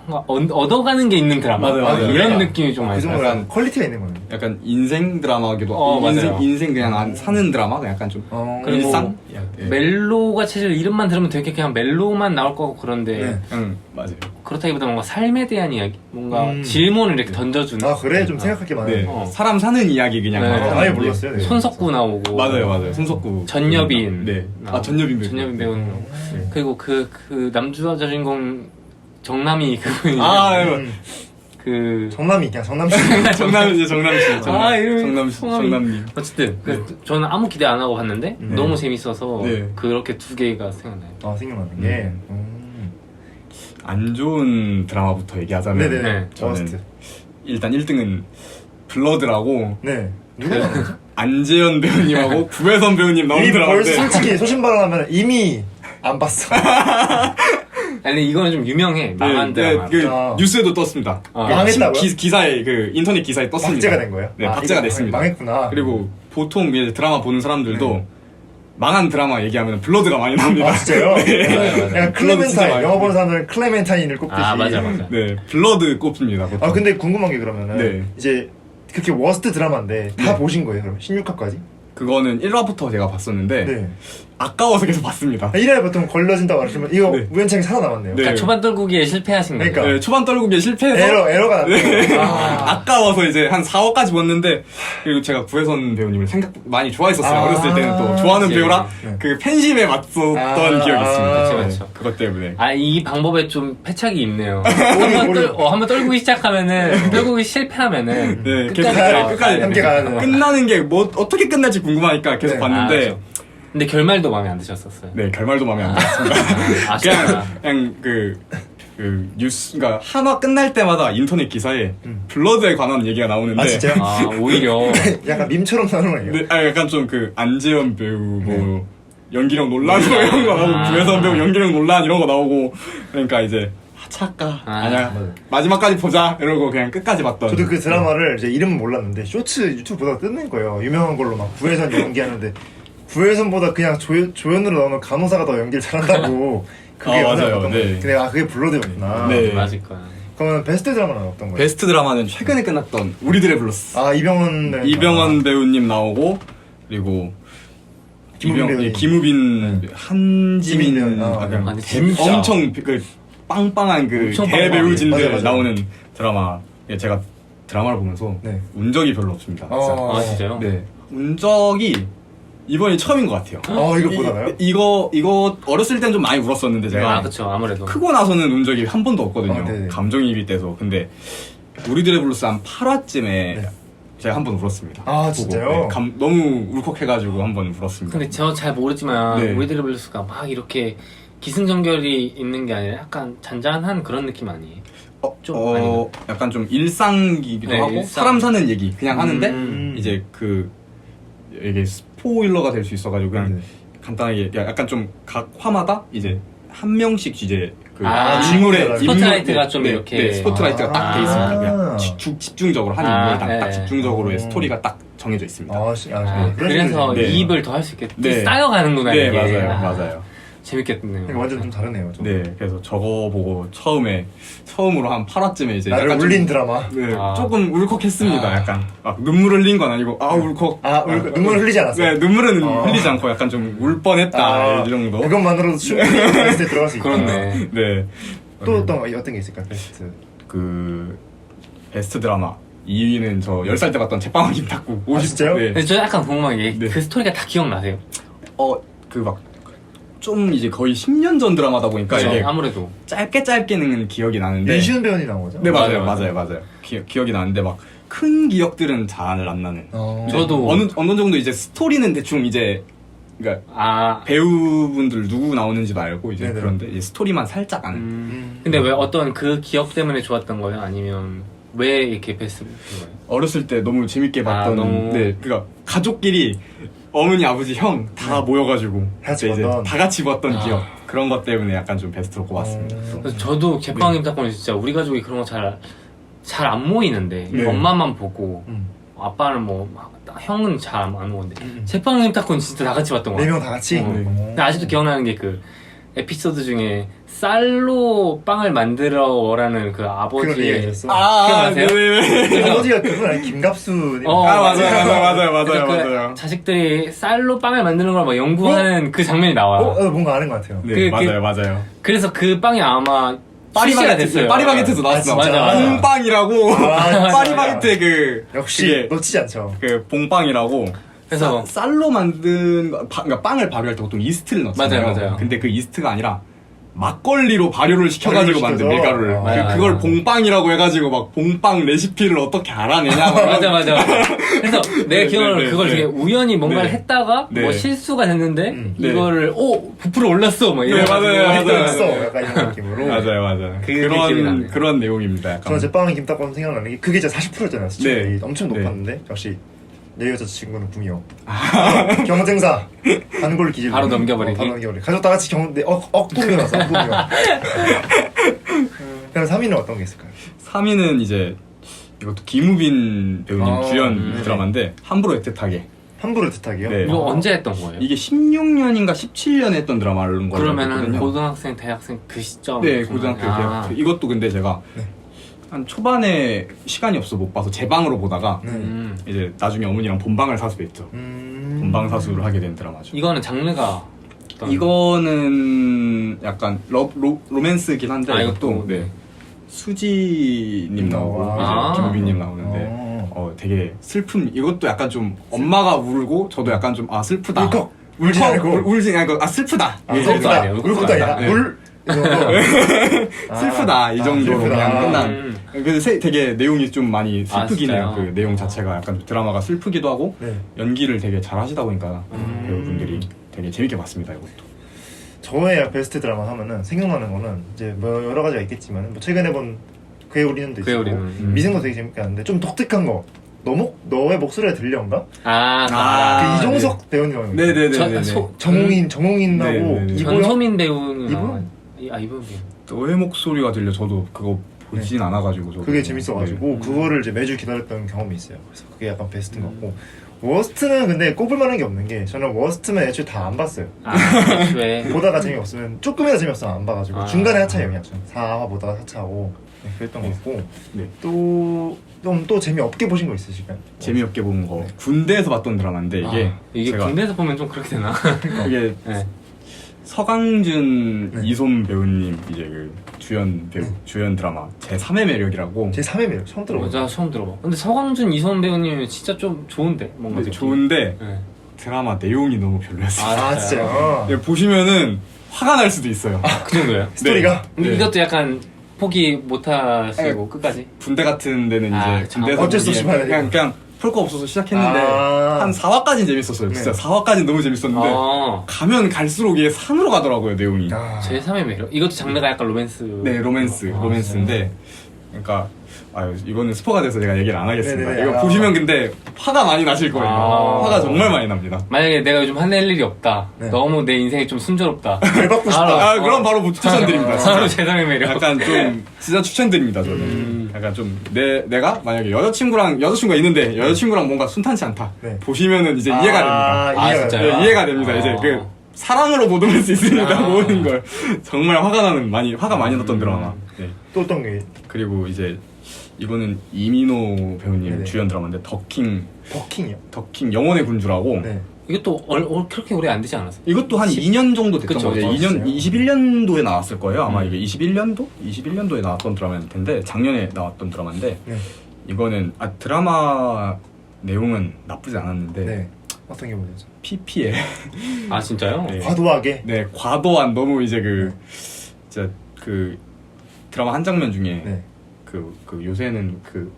얻어가는 게 있는 드라마. 맞아요. 이런 느낌이 좀 많이 그 정도로 들어요. 퀄리티가 있는 거네. 약간 인생 드라마기도 하고 맞아요. 인생 그냥 사는 드라마 약간 좀 그리고 일상. 멜로가 체질 이름만 들으면 되게 그냥 멜로만 나올 거고 그런데 네. 응 맞아요. 그렇다기보다 뭔가 삶에 대한 이야기, 뭔가 질문을 이렇게 던져주는. 아 그래? 좀 생각할 게 많네. 네. 사람 사는 이야기 그냥. 네. 하는 아예 게. 몰랐어요. 네. 손석구 나오고. 맞아요. 손석구. 전여빈. 네. 나오고. 전여빈 배우. 전여빈 배우는 거. 그리고 그 남주와 주인공 정남이 그분이. 정남이 그냥 정남씨. 정남씨. 이름이 정남님. 어쨌든 저는 아무 기대 안 하고 봤는데 너무 재밌어서 네. 그렇게 두 개가 생각나요. 생각나는 게. 안 좋은 드라마부터 얘기하자면 네네. 네. 저는 워스트. 일단 1등은 블러드라고 네. 누가 나오는 거죠? 안재현 배우님하고 구혜선 배우님 나온 이미 벌써 드라마인데 솔직히 소신발언하면 이미 안 봤어. 아니 이거는 좀 유명해. 망한 드라마. 그 아. 뉴스에도 떴습니다. 망했다고요? 기사에 그 인터넷 기사에 떴습니다. 박제가 된 거예요? 네, 박제가 이거 됐습니다. 망했구나. 그리고 보통 이제 드라마 보는 사람들도 망한 드라마 얘기하면 블러드가 많이 나옵니다. 아 진짜요? 맞아요. 약간 블러드 진짜 클레멘타인 많이 영화 보는 사람들은 클레멘타인을 꼽듯이. 맞아. 네, 블러드 꼽힙니다. 보통. 근데 궁금한 게 그러면은 네. 이제 그렇게 워스트 드라마인데 다 보신 거예요? 그럼 16화까지? 그거는 1화부터 제가 봤었는데 네. 아까워서 계속 봤습니다. 1화에 보통 걸러진다고 하시면 이거 네. 우연찮게 살아남았네요. 네. 그러니까 초반 떨구기에 실패하신 거예요. 그러니까. 네, 초반 떨구기에 실패해서 에러가 났네요. 아까워서 이제 한 4화까지 봤는데 그리고 제가 구혜선 배우님을 많이 좋아했었어요. 어렸을 때는 또 좋아하는 그치. 배우라 네. 그 팬심에 맞섰던 기억이 있습니다. 그쵸. 그것 때문에. 이 방법에 좀 패착이 있네요. 오리. 한번 떨구기 시작하면은, 떨구기 실패하면은, 네, 끝까지 함께 가야 되나? 끝나는 게 뭐 어떻게 끝날지 궁금하니까 계속 네. 봤는데 그렇죠. 근데 결말도 마음에 안 드셨었어요. 네 결말도 마음에 안 들었습니다. 아쉽다. 그냥 그 뉴스 그러니까 한화 끝날 때마다 인터넷 기사에 블러드에 관한 얘기가 나오는데 아 진짜요? 오히려. 약간 밈처럼 나오는 거예요. 네, 약간 좀 그 안재현 배우 뭐 연기력 논란 뭐 이런 거 나오고 구혜선 배우 연기력 논란 이런 거 나오고 그러니까 이제 착까 아니야 맞아요. 마지막까지 보자 이러고 그냥 끝까지 봤던. 저도 그 드라마를 이제 이름은 몰랐는데 쇼츠 유튜브 보다가 뜨는 거예요. 유명한 걸로 막 구혜선 연기하는데 구혜선보다 그냥 조연으로 나오는 간호사가 더 연기를 잘한다고 그게 맞아요. 영상을 봤던 네. 거예요. 근데 그게 블러드였구나. 네. 맞을 거야. 그러면 베스트 드라마는 어떤 거예요? 베스트 드라마는 최근에 끝났던 우리들의 블루스. 아 이병헌 네. 이병헌 배우님 나오고 그리고 김우빈 배우님. 김우빈 네. 한지민 지민 배우. 아, 아니, 대- 진짜. 엄청 그 빵빵한 그 엄청 대배우진들 빵빵해. 맞아요, 맞아요. 나오는 드라마. 예, 제가 드라마를 보면서 네. 운 적이 별로 없습니다. 어. 아 진짜요? 네, 운 적이 이번이 처음인 것 같아요. 이거 보다가요? 이거 어렸을 땐 좀 많이 울었었는데 제가 아 그쵸 아무래도. 크고 나서는 운 적이 한 번도 없거든요. 네네. 감정이입이 돼서. 근데 우리들의 블루스 한 8화쯤에 네. 제가 한 번 울었습니다. 아, 보고. 진짜요? 네, 너무 울컥해가지고 한 번 울었습니다. 근데 저 잘 모르지만 네. 우리들의 블루스가 막 이렇게 기승전결이 있는 게 아니라 약간 잔잔한 그런 느낌 아니에요? 좀 아닌가요? 약간 좀 일상이기도 네, 하고 일상. 사람 사는 얘기 그냥 하는데 이제 이제 이게 스포일러가 될 수 있어가지고 그냥 네. 간단하게 약간 좀 각 화마다 이제 한 명씩 이제 그 아, 인물의 스포트라이트가 인물- 좀 네, 이렇게. 네, 스포트라이트가 딱 돼 있습니다. 아. 그냥 집중적으로 한 아, 인물당 네. 딱 집중적으로의 음. 스토리가 딱 정해져 있습니다. 아, 아, 그런 그래서 네. 이입을 더 할 수 있게 네. 쌓여가는구나 네, 이게. 맞아요, 아, 맞아요. 재밌겠네요. 이거 완전 좀 다르네요. 좀. 네, 그래서 저거 보고 처음으로 한 8화쯤에 이제 나를 약간 좀- 울린 드라마. 네, 아. 조금 울컥했습니다. 아. 약간 막 눈물 흘린 건 아니고 울컥. 눈물 흘리지 않았어요. 네, 눈물은 아. 흘리지 않고 약간 좀 울 뻔했다 이 정도. 그것만으로도 충분히 베스트에 들어갈 수 있다. 그렇네. 네. 또 어떤 게 있을까요? 베스트. 그 베스트 드라마 2위는 저 10살 때 봤던 제빵왕 김탁구. 진짜요? 네. 근데 저 약간 궁금한 게 네. 그 스토리가 다 기억나세요? 그 막 좀 이제 거의 10년 전 드라마다 보니까 그쵸? 이게 아무래도. 짧게는 기억이 나는데. 윤시은 배우님 나온 거죠? 네, 맞아요. 맞아요. 기억이 나는데 막 큰 기억들은 잘 안 나는. 저도- 어느 정도 이제 스토리는 대충 이제 그러니까 아. 배우분들 누구 나오는지도 알고 이제 네네. 그런데 이제 스토리만 살짝 아는. 근데 왜 어떤 그 기억 때문에 좋았던 거예요? 아니면 왜 이렇게 베스트인 거예요? 어렸을 때 너무 재밌게 봤던. 너무- 네, 그러니까 가족끼리 어머니, 아버지, 형 다 모여가지고 다 같이 이제 봤던. 다 같이 봤던 아. 기억 그런 것 때문에 약간 좀 베스트로 꼽았습니다. 그래서 저도 제빵님 닭고는 진짜 우리 가족이 그런 거 잘 안 모이는데 네. 엄마만 보고 음. 아빠는 뭐 형은 잘 안 오는데 제빵님 닭고는 진짜 다 같이 봤던 거 네 같아요. 명 다 같이. 어. 네. 근데 아직도 기억나는 게 그 에피소드 중에 쌀로 빵을 만들어라는 그 그런 아버지의 얘기가 있었어. 기억나세요? 네네. 아버지가 그분 아니 김갑수. 그래서 그 맞아요. 자식들이 쌀로 빵을 만드는 걸 막 연구하는 그 장면이 나와요. 뭔가 아는 것 같아요. 네, 그- 맞아요. 그래서 그 빵이 아마 출시가 됐어요. 파리바게트에서 나왔어. 진짜? 맞아. 봉빵이라고. 아, 파리바게트의 그 역시 그게 놓치지 않죠. 그 봉빵이라고. 그래서 쌀로 만든 그러니까 빵을 발효할 때 보통 이스트를 넣잖아요. 맞아요. 근데 그 이스트가 아니라 막걸리로 발효를 시켜가지고 만든 시켜서? 밀가루를 맞아, 그걸 맞아. 봉빵이라고 해가지고 막 봉빵 레시피를 어떻게 알아내냐 맞아. 그래서 내가 기억하는 네, 그걸 네. 되게 우연히 뭔가를 네. 했다가 네. 뭐 실수가 됐는데 네. 이거를 부풀어 올랐어 막 이런 맞아요. 있어 약간 이런 느낌으로. 맞아요. 그게 기억이 나네요. 그런 내용입니다. 약간. 저는 제빵은 김밥하면 생각나는 게 그게 진짜 40%였잖아요. 시청률이 네. 엄청 네. 높았는데 역시 내 여자친구는 구미호. 경쟁사 단골 기질. 바로 넘겨버리기. 바로 넘겨버리기. 가족 다 같이 억구미호 나왔어. 억구미호. 그럼 3위는 어떤 게 있을까요? 3위는 이제 이것도 김우빈 배우님 아, 주연 네네. 드라마인데 함부로 애틋하게. 함부로 뜻하기요? 네. 이거 언제 했던 거예요? 이게 16년인가 17년에 했던 드라마를 걸로 그러면은 알거든요. 고등학생, 대학생 그 시점. 네, 고등학교 아. 때. 이것도 근데 제가 네. 한 초반에 시간이 없어 못 봐서 제 방으로 보다가 네. 이제 나중에 어머니랑 본방을 사수했죠. 본방 사수를 하게 된 드라마죠. 이거는 장르가 어떤- 이거는 약간 로맨스긴 한데 아, 이것도 이것도? 네. 수지님 나오고 아. 이제 김우빈님 나오는데 되게 슬픔. 이것도 약간 좀 엄마가 울고 저도 약간 좀 슬프다. 울컥. 울지 않고. 울지 않고 슬프다. 울컥도 아니에요, 울컥도 울컥도 아니야. 네. 울. 이 정도. 슬프다 이 정도로 슬프다. 그냥 끝난. 음. 그래서 되게 내용이 좀 많이 슬프긴 해요. 진짜요? 그 내용 자체가 약간 드라마가 슬프기도 하고 네. 연기를 되게 잘 하시다 보니까 배우분들이 되게 재밌게 봤습니다. 이것도. 저의 베스트 드라마 하면은 생각나는 거는 이제 뭐 여러 가지가 있겠지만 뭐 최근에 본 그의 우리는도 그의 있고 우리는. 미생도 되게 재밌게 하는데 좀 독특한 거. 너의 목소리가 들려인가? 아, 그 이종석 배우님 나오는 거. 네네네네. 정홍인하고 네네네. 이보영. 전소민 배우는 이분? 이분 배우. 너의 목소리가 들려. 저도 그거 보진 않아가지고 저도. 그게 재밌어가지고 그거를 이제 매주 기다렸던 경험이 있어요. 그래서 그게 약간 베스트인 것 같고 워스트는 근데 꼽을 만한 게 없는 게 저는 워스트면 애초에 다 안 봤어요. 애초에 보다가 재미없으면 조금이라도 재미없으면 안 봐가지고 중간에 하차해요 그냥 4화 보다가 하차하고 네, 그랬던 것 같고 네. 또 재미없게 보신 거 있으실까요? 재미없게 본 거 네. 군대에서 봤던 드라마인데 이게 제가 군대에서 보면 좀 그렇게 되나? 이게 네. 서강준, 네. 이솜 배우님 이제 그 주연 배우 주연 드라마 제 3의 매력이라고. 제 3회 매력 처음 들어봐요. 나 처음 들어봐. 근데 서광준, 이솜 배우님 진짜 좀 좋은데 뭔가 네, 느낌이. 좋은데 네. 드라마 내용이 너무 별로였어요. 아 진짜요? 네, 보시면은 화가 날 수도 있어요. 그 정도예요? 스토리가? 근데 네. 이것도 약간 포기 못 하시고 끝까지? 군대 같은 데는 아, 이제 군대에서 어쩔 수 없이 보기에 봐야 되니까. 그냥 볼 거 없어서 시작했는데 아. 한 4화까지는 재밌었어요. 진짜 네. 4화까지는 너무 재밌었는데 가면 갈수록 이게 산으로 가더라고요, 내용이. 아. 제3의 매력? 이것도 장르가 약간 로맨스. 네, 로맨스인데 그러니까 이거는 스포가 돼서 제가 얘기를 안 하겠습니다. 네네네. 이거 보시면 근데 화가 많이 나실 거예요. 화가 정말 많이 납니다. 만약에 내가 요즘 화낼 일이 없다. 네. 너무 내 인생이 좀 순조롭다. 별 받고 싶다. 바로, 그럼 바로 추천드립니다. 바로 진짜. 제3의 매력. 약간 좀 진짜 추천드립니다. 저는 약간 좀 내가 만약에 여자친구가 있는데 여자친구랑 뭔가 순탄치 않다. 네. 보시면은 이제 이해가 됩니다. 아, 진짜요? 네, 이해가 됩니다. 이제 그 사랑으로 보듬을 수 있습니다. 모든 걸 정말 화가 많이 났던 드라마. 네. 또 어떤 게? 그리고 이제 이거는 이민호 배우님 네네. 주연 드라마인데 더킹 영혼의 군주라고. 네. 이것도 그렇게 오래 안 되지 않았어? 이것도 한 2년 정도 됐던 그쵸, 거예요. 진짜요? 21년도에 나왔을 거예요. 아마 이게 21년도에 나왔던 드라마일 텐데 작년에 나왔던 드라마인데 네. 이거는 드라마 내용은 나쁘지 않았는데 네. 어떤 게 뭐죠? PPL 아, 진짜요? 네. 과도하게. 네, 과도한 너무 이제 진짜 그 드라마 한 장면 중에 네. 그 요새는 그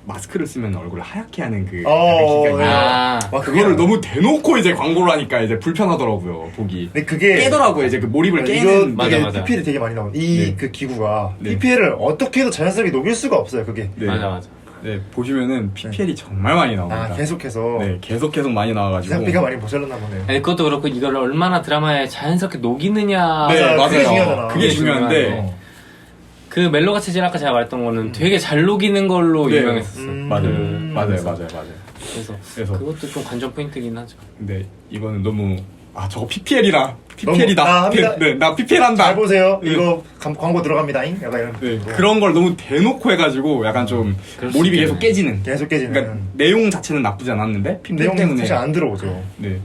마스크를 쓰면 얼굴을 하얗게 하는 그 어, 기가 네. 아, 와, 그거를 너무 대놓고 이제 광고를 하니까 이제 불편하더라고요, 보기. 근데 그게 깨더라고요, 이제 그 몰입을 이거 깨는. 맞아. PPL이 되게 많이 나와요. 이 네. 기구가 네. PPL을 어떻게 해도 자연스럽게 녹일 수가 없어요. 그게. 네. 맞아. 네, 보시면은 PPL이 정말 많이 나옵니다. 아 계속해서 네, 계속 많이 나와가지고. 기상비가 많이 모자랐나 보네요. 아니, 그것도 그렇고 이걸 얼마나 드라마에 자연스럽게 녹이느냐. 네, 맞아요. 그게 맞아요. 중요하잖아. 그게 중요한데. 어. 그 멜로가 체질 아까 제가 말했던 거는 되게 잘 녹이는 걸로 네. 유명했었어. 맞아요. 그래서. 맞아요. 그래서 그것도 좀 관전 포인트긴 하죠. 근데 이거는 너무 저거 PPL이다. 나 합니다. 네, 나 PPL 한다. 잘 보세요. 네. 이거 광고 들어갑니다잉. 약간 이런. 네, 느낌으로. 그런 걸 너무 대놓고 해가지고 약간 좀 그럴 수 몰입이 있겠네. 계속 깨지는. 계속 깨지는. 그러니까 내용 자체는 나쁘지 않았는데 PPL 내용 때문에. 사실 안 들어오죠. 네.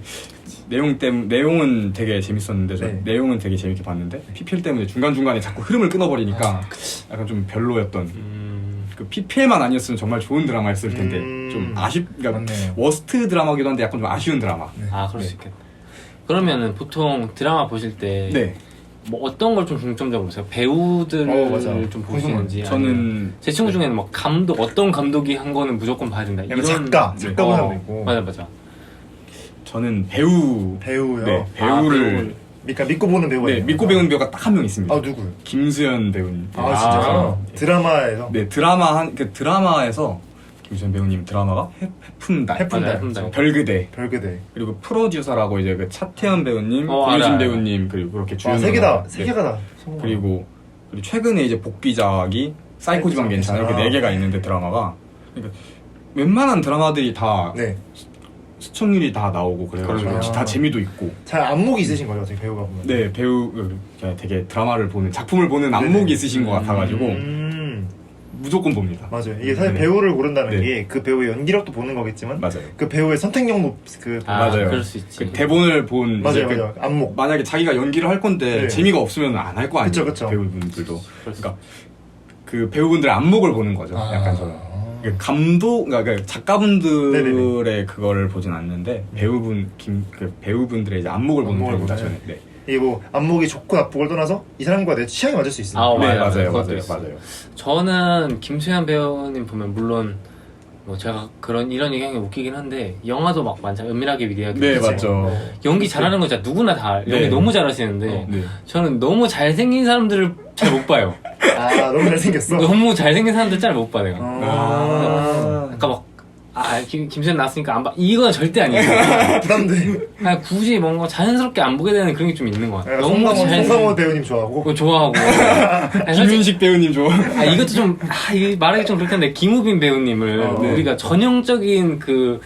내용은 되게 재밌었는데 네. 내용은 되게 재밌게 봤는데 PPL 때문에 중간중간에 자꾸 흐름을 끊어버리니까 약간 좀 별로였던 그 PPL만 아니었으면 정말 좋은 드라마였을 텐데 좀 그러니까 맞네요. 워스트 드라마기도 한데 약간 좀 아쉬운 드라마. 아, 그럴 네. 수 있겠다. 그러면은 보통 드라마 보실 때 네. 뭐 어떤 걸 좀 중점적으로 보세요? 배우들을 맞아. 좀 보시는지. 저는 아니면 제 친구 중에는 뭐 감독 어떤 감독이 한 거는 무조건 봐야 된다. 약간 작가 네. 보는 거 있고. 맞아. 저는 배우요. 배우요. 배우를 그러니까 믿고 보는 배우가 네, 있나요? 믿고 배우는 배우가 딱 한 명 있습니다. 아 누구요? 김수현 배우님. 아 진짜요? 드라마에서. 네, 드라마에서 김수현 배우님 드라마가 해품달, 해품달. 해품달. 별그대, 별그대. 그리고 프로듀서라고 이제 그 차태현 배우님, 알아요. 고유진 배우님 그리고 그렇게 주연으로 세 개다. 나왔는데, 세 개가 다. 성공한 그리고 최근에 이제 복귀작이 사이코 지방 괜찮아 이렇게 네 개가 있는데 드라마가 그러니까 웬만한 드라마들이 다 네. 시청률이 다 나오고 그래가지고 그렇죠. 다 재미도 있고. 잘 안목이 있으신 거죠, 어떻게 배우가 보면. 네, 되게 드라마를 보는 작품을 보는 안목이 있으신 것 같아가지고 무조건 봅니다. 맞아요. 이게 사실 네. 배우를 고른다는 네. 게 그 배우의 연기력도 보는 거겠지만 맞아요. 그 배우의 선택력 맞아요. 그럴 수 있지. 그 대본을 본 이제 맞아요. 안목. 만약에 자기가 연기를 할 건데 네. 재미가 없으면 안 할 거 아니에요. 그쵸. 배우분들도. 그러니까 그 배우분들의 안목을 보는 거죠. 약간 저는. 그 그러니까 작가분들의 네네네. 그거를 보진 않는데 배우분들의 이제 안목을 보는 안목을 배우다 보나요? 저는. 네. 이게 뭐 안목이 좋고 나쁘고를 떠나서 이 사람과 내 취향이 맞을 수 있어요. 네, 맞아요. 맞아요. 저는 김수현 배우님 보면 물론 뭐 제가 이런 얘기하는 게 웃기긴 한데 영화도 막 많잖아요. 은밀하게 위대하게. 네, 그치? 맞죠. 연기 잘하는 거 진짜 누구나 다 연기 네. 너무 잘하시는데 네. 저는 너무 잘생긴 사람들을 잘 못 봐요. 아 너무 잘생겼어. 너무 잘생긴 사람들 잘 못 봐 내가. 아. 아까 막 김수현 나왔으니까 안 봐. 이건 절대 아니에요. 부담돼. 굳이 뭔가 자연스럽게 안 보게 되는 그런 게 좀 있는 것 같아요. 너무 송강호 배우님 좋아하고. 그거 좋아하고. 아니, 솔직히 김윤식 배우님 좋아. 이것도 좀 말하기 좀 그렇긴 한데 김우빈 배우님을 네. 우리가 전형적인 그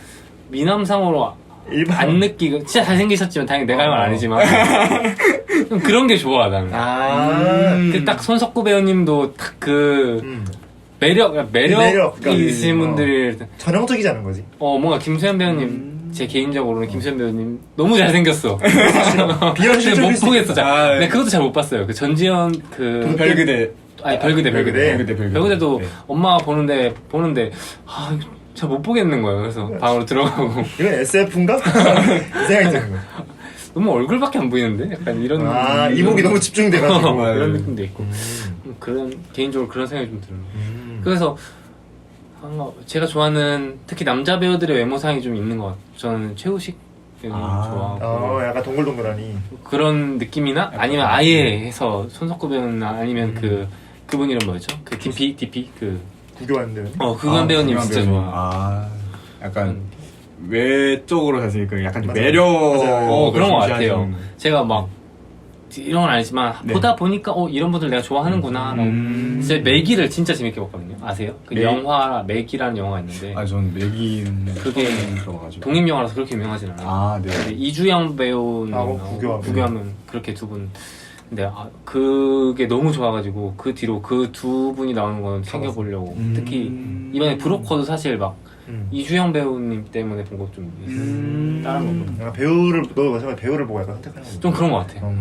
미남상으로 일반 안 느끼고 진짜 잘생기셨지만 당연히 내가 한 건 아니지만 좀 그런 게 좋아 나는. 그 딱 손석구 배우님도 딱 그 매력이 그러니까 있으신 분들이 전형적이지 않은 거지. 뭔가 김수현 배우님 제 개인적으로는 김수현 배우님 너무 잘생겼어. 비현 근데 실존 못 보겠어. 아, 근데 그것도 잘 못 봤어요. 그 전지현 그 별그대. 아니 별그대. 별그대도 네. 엄마가 보는데 잘 못 보겠는 거예요. 그래서 방으로 들어가고 이건 SF인가? 이 생각이 드는 거야. 너무 얼굴밖에 안 보이는데 약간 이런 이목이 너무 집중돼가지고. 맞아요. 이런 느낌도 있고 그런 개인적으로 그런 생각이 좀 들어요. 그래서 제가 좋아하는 특히 남자 배우들의 외모상이 좀 있는 것 같아요. 저는 최우식 배우님 좋아하고 약간 동글동글하니. 그런 느낌이나 아니면 아예 해서 손석구 배우나 아니면 그분 이름 뭐였죠? 그 DP 그 구교환 배우님. 그건 배우님 진짜 좋아. 약간 외적으로 잘생기고 약간 좀 맞아요. 매력 그런 것 같아요. 제가 막 이런 건 아니지만 네. 보다 보니까 이런 분들 내가 좋아하는구나. 진짜 매기를 진짜 재밌게 봤거든요. 아세요? 그 영화 매기라는 영화가 있는데 전 매기는 그게 들어가가지고 독립 영화라서 그렇게 유명하진 않아요. 네. 근데 이주영 배우님 구교하면 그렇게 두 분. 근데 그게 너무 좋아가지고 그 뒤로 그 두 분이 나오는 건 챙겨보려고. 특히 이번에 브로커도 사실 막 이주영 배우님 때문에 본 것 좀 다른 거거든요. 약간 배우를 너도 마찬가지 배우를 보고 약간 선택하는 거. 좀 그런 것 같아요.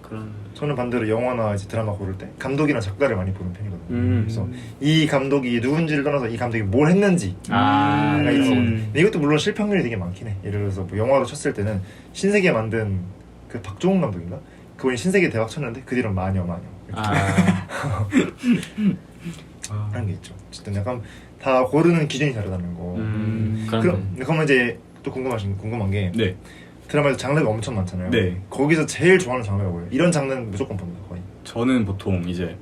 그런. 저는 반대로 영화나 이제 드라마 고를 때 감독이나 작가를 많이 보는 편이거든요. 그래서 이 감독이 누군지를 떠나서 이 감독이 뭘 했는지 약간 이런 거거든요. 근데 이것도 물론 실패률이 되게 많긴 해. 예를 들어서 뭐 영화로 쳤을 때는 신세계 만든 그 박종훈 감독인가? 그분이 신세계 대박 쳤는데 그 뒤로 마녀 그런 게 있죠. 어쨌든 약간 다 고르는 기준이 다르다는 거. 그러면 이제 또 궁금한 게 네. 드라마에서 장르가 엄청 많잖아요. 네. 거기서 제일 좋아하는 장르가 뭐예요? 이런 장르는 무조건 봅니다 거의. 저는 보통 이제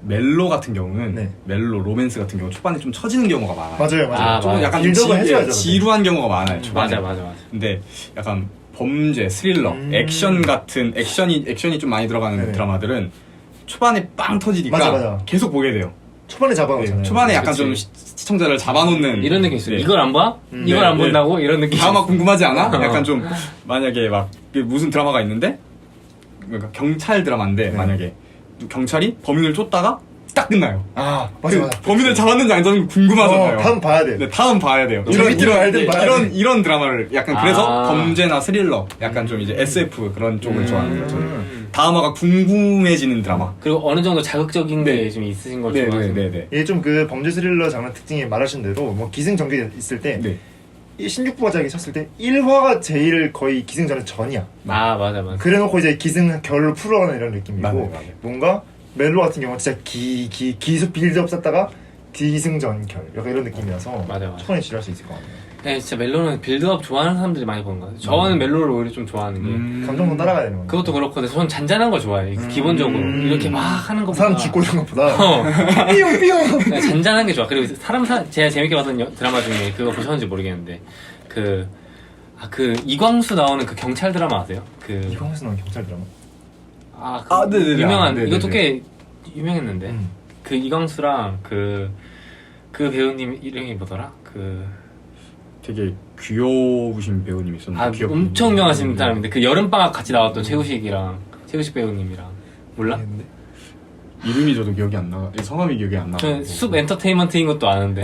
멜로 같은 경우는 멜로 로맨스 같은 경우 초반에 좀 처지는 경우가 많아요. 맞아요. 좀 약간 빌드업을 해줘야죠. 지루한 경우가 많아요. 초반에. 맞아. 근데 약간 범죄, 스릴러, 액션 같은 액션이 좀 많이 들어가는 드라마들은 초반에 빵 터지니까 맞아. 계속 보게 돼요. 초반에 잡아놓잖아요. 초반에 약간 좀 시청자를 잡아놓는 이런 느낌 있어요. 네. 이걸 안 봐? 이걸 안 본다고? 이런 느낌. 다음화 궁금하지 않아? 약간 좀 만약에 막 무슨 드라마가 있는데 그러니까 경찰 드라마인데 만약에 경찰이 범인을 쫓다가 딱 끝나요. 맞아. 범인을 잡았는지 안 잡았는지 궁금하잖아요. 다음 봐야 돼. 네, 다음 봐야 돼요. 이런 드라마를 약간 그래서 범죄나 스릴러, 약간 좀 이제 SF 그런 쪽을 좋아하는 거예요. 저는. 다음화가 궁금해지는 드라마. 그리고 어느 정도 자극적인 게 좀 있으신 걸 좋아하시는. 네. 이게 좀 그 범죄 스릴러 장르 특징이 말하신 대로 뭐 기승전결이 있을 때 이 신육부가작이 쳤을 때 1화가 제일 거의 기승전의 전이야. 맞아. 그래놓고 이제 기승결로 풀어가는 이런 느낌이고 맞아요. 뭔가 멜로 같은 경우는 진짜 기수 빌드업 쌓다가 기승전결 약간 이런 느낌이라서 맞아. 초반에 지루할 수 있을 것 같아요. 네, 진짜 멜로는 빌드업 좋아하는 사람들이 많이 보는 것 같아요. 저는 멜로를 오히려 좀 좋아하는 게 감정도 따라가야 되는 거예요. 그것도 그렇고 저는 잔잔한 걸 좋아해요. 기본적으로 이렇게 막 하는 것보다 사람 죽고 이런 것보다 삐용삐용 그냥 잔잔한 게 좋아. 그리고 제가 재밌게 봤던 드라마 중에 그거 보셨는지 모르겠는데 그 이광수 나오는 그 경찰 드라마 아세요? 이광수 나오는 경찰 드라마? 네네네. 유명한 네네네. 이것도 꽤 유명했는데 그 이광수랑 그 배우님 이름이 뭐더라? 되게 귀여우신 배우님이 있었는데 엄청 유명하신 사람인데 그 여름방학 같이 나왔던 최우식 배우님이랑 몰라? 이름이 저도 기억이 안 나. 성함이 기억이 안 나. 저는 숲 엔터테인먼트인 것도 아는데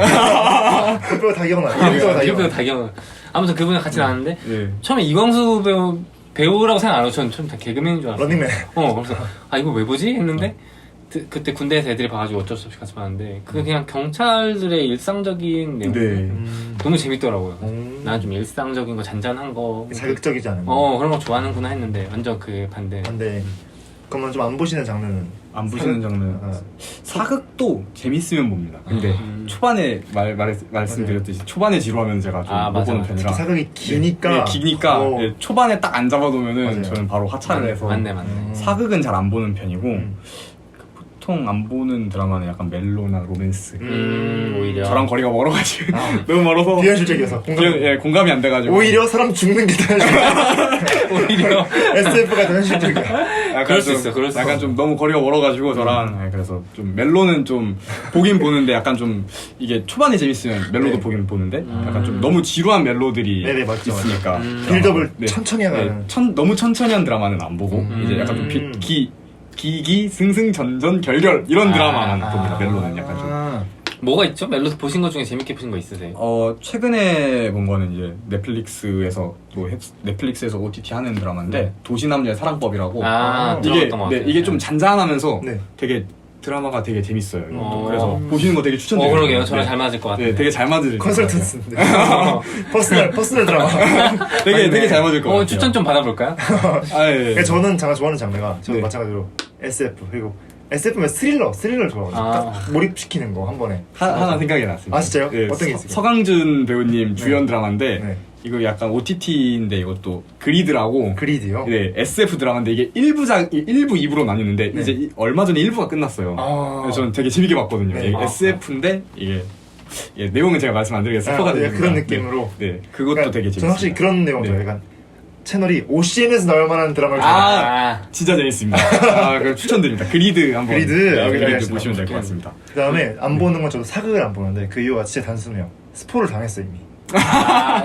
그 배우 다 기억나. 그 배우 다 기억. 아무튼 그분이랑 같이 나왔는데 처음에 이광수 배우라고 생각 안 하고 저는 처음 다 개그맨인 줄 알았어요. 런닝맨. 그래서 이거 왜 보지? 했는데 그때 군대에서 애들이 봐가지고 어쩔 수 없이 같이 봤는데 그게 그냥 경찰들의 일상적인 내용 너무 재밌더라고요. 난 좀 일상적인 거 잔잔한 거 자극적이지 않은 거 그런 거 좋아하는구나 했는데 완전 그게 반대. 그러면 좀 안 보시는 장르는? 안 보시는 장르는 사극도 재밌으면 봅니다. 근데 초반에 말씀드렸듯이 초반에 지루하면 제가 좀 못 보는 편이라 사극이 기니까 초반에 딱 안 잡아놓으면은 저는 바로 하차를 해서 맞네. 사극은 잘 안 보는 편이고 보통 안 보는 드라마는 약간 멜로나 로맨스. 오히려 저랑 거리가 멀어가지고 아. 너무 멀어서 비현실적이어서 공감이 안 돼가지고 오히려 사람 죽는 게 더 오히려 SF가 더 현실적이야. 약간 그럴 수 좀, 있어, 그럴 수 약간 있어. 좀 너무 거리가 멀어가지고 저랑 그래서 좀 멜로는 좀 보긴 보는데 약간 좀 이게 초반에 재밌으면 멜로도 네. 보긴 보는데 약간 좀 너무 지루한 멜로들이 네네, 맞죠, 있으니까 빌드업을 네. 천천히 하는. 너무 천천히 한 드라마는 안 보고 이제 약간 좀 기기 승승전전 결결 이런 드라마만 봅니다. 멜로는 약간 좀. 뭐가 있죠? 멜로디 보신 것 중에 재밌게 보신 거 있으세요? 최근에 본 거는 이제 넷플릭스에서 OTT 하는 드라마인데 도시남녀의 사랑법이라고 이게 들어봤던 것 같아요. 이게 좀 잔잔하면서 네. 되게 드라마가 되게 재밌어요. 어. 그래서 보시는 거 되게 추천드려요. 그러게요. 저랑 네. 잘 맞을 것 같아요. 네, 되게 잘 맞을 컨설턴스인데. 퍼스널 드라마. 되게 잘 맞을 것 같아요. 추천 좀 받아볼까요? 아, 예. 그러니까 저는 제가 좋아하는 장르가 저도 네. 마찬가지로 SF 그리고 SF면 스릴러 좋아하거든요. 딱 몰입시키는 거 한 번에. 하나 생각이 났습니다. 아, 진짜요? 네, 어떤 게 있을까요? 서강준 배우님 주연 드라마인데 네. 이거 약간 OTT인데 이것도 그리드라고 그리드요? 네, SF 드라마인데 이게 1부, 2부로 나뉘는데 네. 이제 얼마 전에 1부가 끝났어요. 그래서 저는 되게 재밌게 봤거든요. 네. 이게 SF인데 이게 내용은 제가 말씀 안 드리겠어요. 스포가 네, 됩니다. 그런 느낌으로. 네, 그것도 그러니까 되게 재밌어요. 저는 확실히 그런 내용 좋아해요. 네. 약간 채널이 OCN에서 나올 만한 드라마를 좋아해요. 진짜 재밌습니다. 그럼 추천드립니다. 그리드 한번 그리드? 네, 여기 그리드 알겠습니다. 보시면 될 것 같습니다. 그 다음에 안 보는 건 저도 사극을 안 보는데 그 이유가 진짜 단순해요. 스포를 당했어 이미.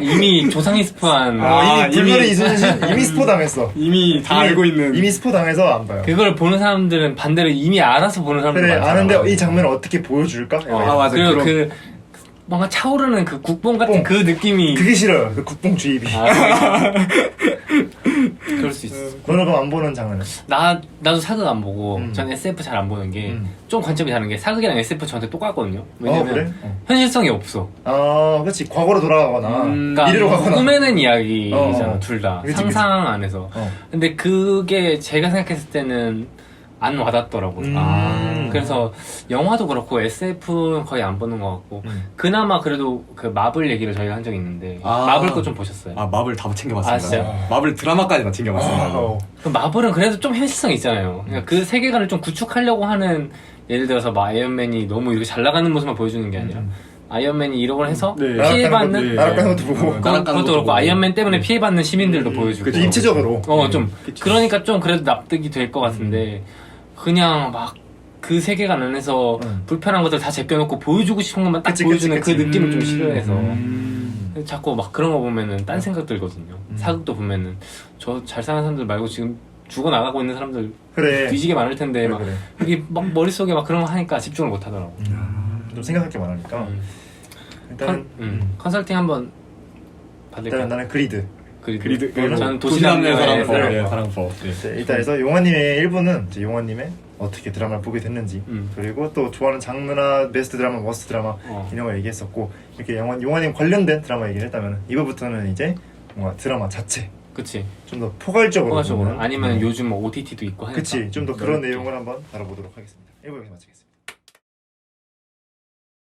이미 조상이 스포한 이미 불멸의 이미- 이순신 이미 스포 당했어. 이미 다 알고 있는 이미 스포 당해서 안 봐요. 그걸 보는 사람들은 반대로 이미 알아서 보는 사람들 그래 많잖아. 아는데 이 장면을 어떻게 보여줄까? 맞아. 그리고 그런- 그 뭔가 차오르는 그 국뽕 같은 그 느낌이 그게 싫어요. 그 국뽕 주입이. 그럴 수 있어. 너는 그럼 안 보는 장르는? 나도 사극 안 보고 전 SF 잘 안 보는 게 좀 관점이 다른 게 사극이랑 SF 저한테 똑같거든요. 왜냐면 그래? 현실성이 없어. 그렇지. 과거로 돌아가거나 그러니까 미래로 가거나. 꾸며낸 이야기잖아 어. 둘 다. 그치, 상상 안에서. 근데 그게 제가 생각했을 때는 안 와닿더라고요. 그래서 영화도 그렇고 SF는 거의 안 보는 것 같고 그나마 그래도 그 마블 얘기를 저희가 한 적이 있는데 마블 거 좀 보셨어요? 마블 다 챙겨봤습니다. 진짜요? 마블 드라마까지 다 챙겨봤습니다. 그 마블은 그래도 좀 현실성이 있잖아요. 그러니까 그 세계관을 좀 구축하려고 하는 예를 들어서 뭐 아이언맨이 너무 이렇게 잘 나가는 모습만 보여주는 게 아니라 아이언맨이 이런 걸 해서 피해받는 나락가는 것도 보고. 그것도 그렇고 아이언맨 때문에 피해받는 시민들도 보여주고 그치, 입체적으로. 좀 그러니까 좀 그래도 납득이 될 것 같은데 그냥 막 그 세계관 안에서 불편한 것들 다 제껴놓고 보여주고 싶은 것만 딱 그치, 보여주는 그치. 그 느낌을 좀 싫어해서 자꾸 막 그런 거 보면은 딴 생각 들거든요. 사극도 보면은 저 잘 사는 사람들 말고 지금 죽어나가고 있는 사람들 그래. 뒤지게 많을 텐데 막 그래. 여기 막 머릿속에 막 그런 거 하니까 집중을 못 하더라고. 좀 생각할 게 많으니까. 일단 컨설팅 한번 받을까요? 일단 나는 그리드. 그리드 저는 도시남녀의 도시남녀의 사랑법. 사랑법. 네, 일단 해서 용화님의 1부는 이제 용화님의 어떻게 드라마를 보게 됐는지 그리고 또 좋아하는 장르나 베스트 드라마, 워스트 드라마 이런 거 얘기했었고 이렇게 용화님 관련된 드라마 얘기를 했다면 2부부터는 이제 뭔가 드라마 자체 그치. 좀 더 포괄적으로 보는 아니면 요즘 뭐 OTT도 있고 하니까. 그치 좀 더 그런 내용을 한번 다뤄보도록 하겠습니다. 1부 여기서 마치겠습니다.